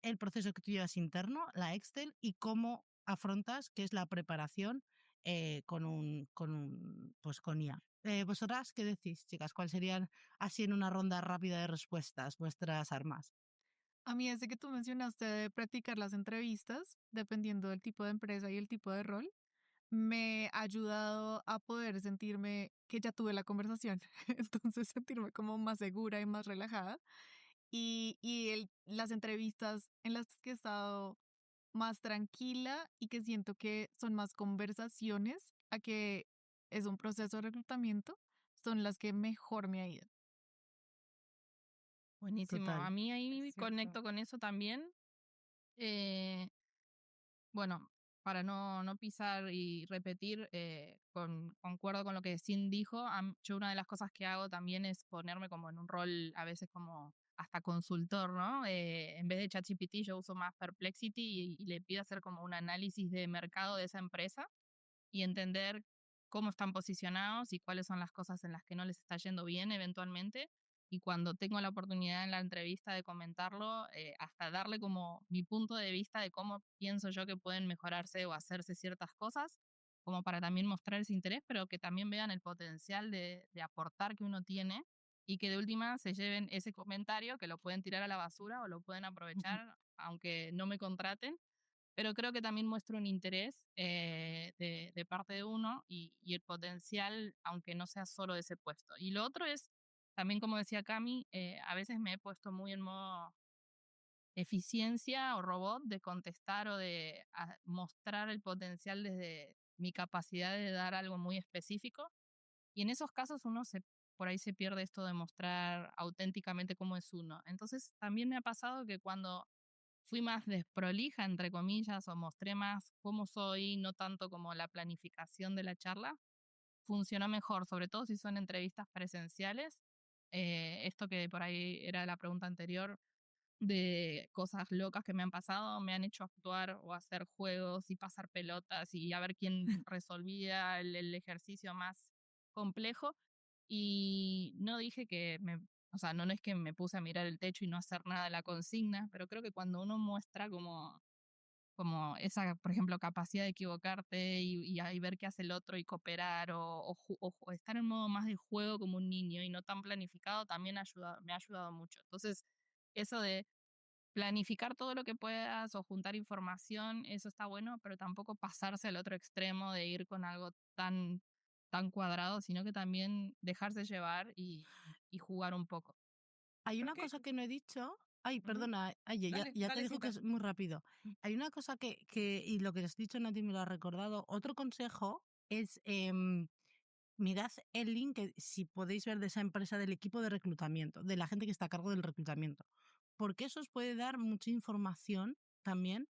el proceso que tú llevas interno, la Excel, y cómo afrontas, que es la preparación pues con IA. ¿Vosotras qué decís, chicas? ¿Cuáles serían, así en una ronda rápida de respuestas, vuestras armas? A mí desde que tú mencionaste de practicar las entrevistas, dependiendo del tipo de empresa y el tipo de rol, me ha ayudado a poder sentirme que ya tuve la conversación, entonces sentirme como más segura y más relajada. Las entrevistas en las que he estado más tranquila y que siento que son más conversaciones a que es un proceso de reclutamiento, son las que mejor me ha ido. Buenísimo. Total. A mí ahí Es cierto. conecto con eso también. Eh, bueno, para no pisar y repetir, concuerdo con lo que Sin dijo. Yo una de las cosas que hago también es ponerme como en un rol a veces como hasta consultor, ¿no? En vez de ChatGPT yo uso más Perplexity y le pido hacer como un análisis de mercado de esa empresa y entender cómo están posicionados y cuáles son las cosas en las que no les está yendo bien eventualmente. Y cuando tengo la oportunidad en la entrevista de comentarlo, hasta darle como mi punto de vista de cómo pienso yo que pueden mejorarse o hacerse ciertas cosas, como para también mostrar ese interés, pero que también vean el potencial de aportar que uno tiene y que de última se lleven ese comentario, que lo pueden tirar a la basura o lo pueden aprovechar, aunque no me contraten, pero creo que también muestra un interés de parte de uno y el potencial, aunque no sea solo de ese puesto. Y lo otro es, también como decía Cami, a veces me he puesto muy en modo eficiencia o robot de contestar o de mostrar el potencial desde mi capacidad de dar algo muy específico. Y en esos casos por ahí se pierde esto de mostrar auténticamente cómo es uno. Entonces también me ha pasado que cuando fui más desprolija, entre comillas, o mostré más cómo soy, no tanto como la planificación de la charla, funcionó mejor, sobre todo si son entrevistas presenciales. Esto que por ahí era la pregunta anterior, de cosas locas que me han pasado, me han hecho actuar o hacer juegos y pasar pelotas y a ver quién resolvía el ejercicio más complejo. Y no dije o sea, no es que me puse a mirar el techo y no hacer nada de la consigna, pero creo que cuando uno muestra como esa, por ejemplo, capacidad de equivocarte y ahí ver qué hace el otro y cooperar o estar en modo más de juego como un niño y no tan planificado, también me ha ayudado mucho. Entonces, eso de planificar todo lo que puedas o juntar información, eso está bueno, pero tampoco pasarse al otro extremo de ir con algo tan cuadrado, sino que también dejarse llevar y jugar un poco. Hay una Creo que... cosa que no he dicho. Ay, Ujú. perdona, Aye, ya, Dale, ya te dale, digo que Cinta. es muy rápido. Hay una cosa y lo que has dicho, Nati, me lo ha recordado. Otro consejo es mirad el link, si podéis ver, de esa empresa, del equipo de reclutamiento, de la gente que está a cargo del reclutamiento, porque eso os puede dar mucha información también.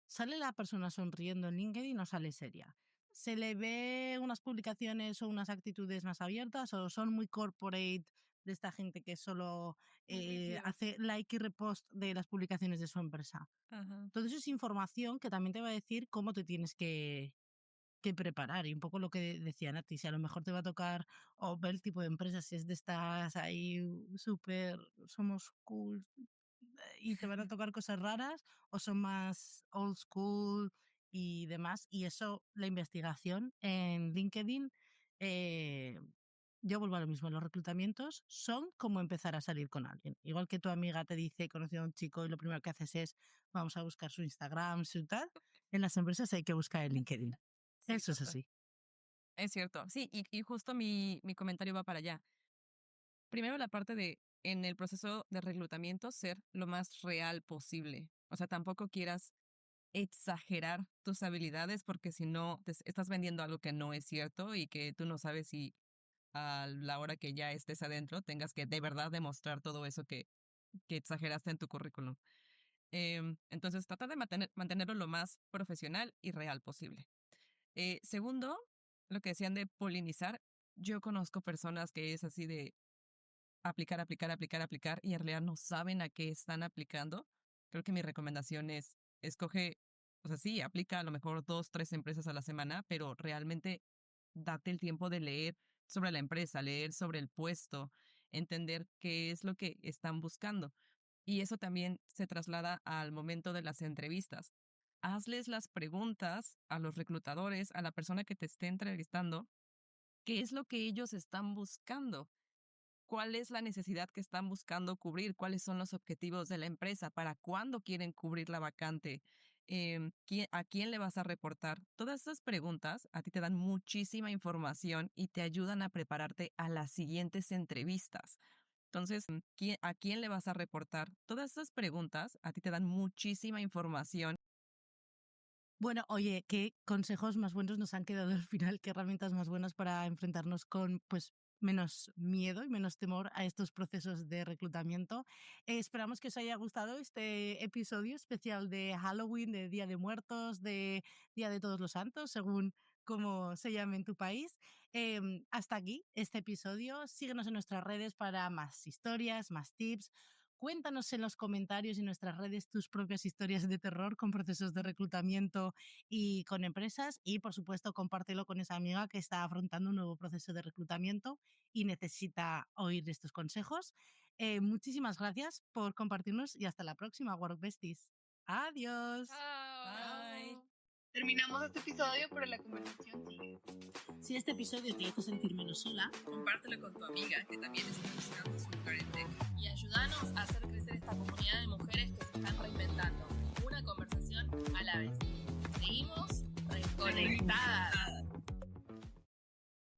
Sale la persona sonriendo en LinkedIn o sale seria. Se le ve unas publicaciones o unas actitudes más abiertas o son muy corporate, de esta gente que solo Muy rígidos. hace like y repost de las publicaciones de su empresa. Ajá. Todo eso es información que también te va a decir cómo te tienes que que preparar. Y un poco lo que decía Nati, si a lo mejor te va a tocar o ver el tipo de empresa, si es de estas ahí súper, somos cool y te van a tocar cosas raras, o son más old school y demás. Y eso, la investigación en LinkedIn, eh, yo vuelvo a lo mismo, los reclutamientos son como empezar a salir con alguien. Igual que tu amiga te dice, he conocido a un chico y lo primero que haces es, vamos a buscar su Instagram, su tal, en las empresas hay que buscar en LinkedIn. Sí, Eso es total. así. Es cierto. Sí, y justo mi comentario va para allá. Primero la parte de, en el proceso de reclutamiento, ser lo más real posible. O sea, tampoco quieras exagerar tus habilidades porque si no, estás vendiendo algo que no es cierto y que tú no sabes si a la hora que ya estés adentro tengas que de verdad demostrar todo eso que exageraste en tu currículum. Entonces, tratar de mantenerlo lo más profesional y real posible. Segundo, lo que decían de polinizar. Yo conozco personas que es así de aplicar, aplicar, aplicar, aplicar y en realidad no saben a qué están aplicando. Creo que mi recomendación es, escoge, o sea, sí, aplica a lo mejor 2, 3 empresas a la semana, pero realmente date el tiempo de leer sobre la empresa, leer sobre el puesto, entender qué es lo que están buscando. Y eso también se traslada al momento de las entrevistas. Hazles las preguntas a los reclutadores, a la persona que te esté entrevistando, qué es lo que ellos están buscando, cuál es la necesidad que están buscando cubrir, cuáles son los objetivos de la empresa, para cuándo quieren cubrir la vacante, a quién le vas a reportar. Todas esas preguntas a ti te dan muchísima información y te ayudan a prepararte a las siguientes entrevistas. Entonces, ¿a quién le vas a reportar? Todas esas preguntas a ti te dan muchísima información. Bueno, oye, qué consejos más buenos nos han quedado al final, qué herramientas más buenas para enfrentarnos con pues menos miedo y menos temor a estos procesos de reclutamiento. Esperamos que os haya gustado este episodio especial de Halloween, de Día de Muertos, de Día de Todos los Santos, según cómo se llame en tu país. Hasta aquí este episodio. Síguenos en nuestras redes para más historias, más tips. Cuéntanos en los comentarios y en nuestras redes tus propias historias de terror con procesos de reclutamiento y con empresas y, por supuesto, compártelo con esa amiga que está afrontando un nuevo proceso de reclutamiento y necesita oír estos consejos. Muchísimas gracias por compartirnos y hasta la próxima, Work Besties. Adiós. Bye. Terminamos este episodio, pero la conversación sigue. Si este episodio te hizo sentir menos sola, Compártelo con tu amiga que también está buscando su lugar en tech. Y ayúdanos a hacer crecer esta comunidad de mujeres que se están reinventando. Una conversación a la vez. Seguimos reconectadas.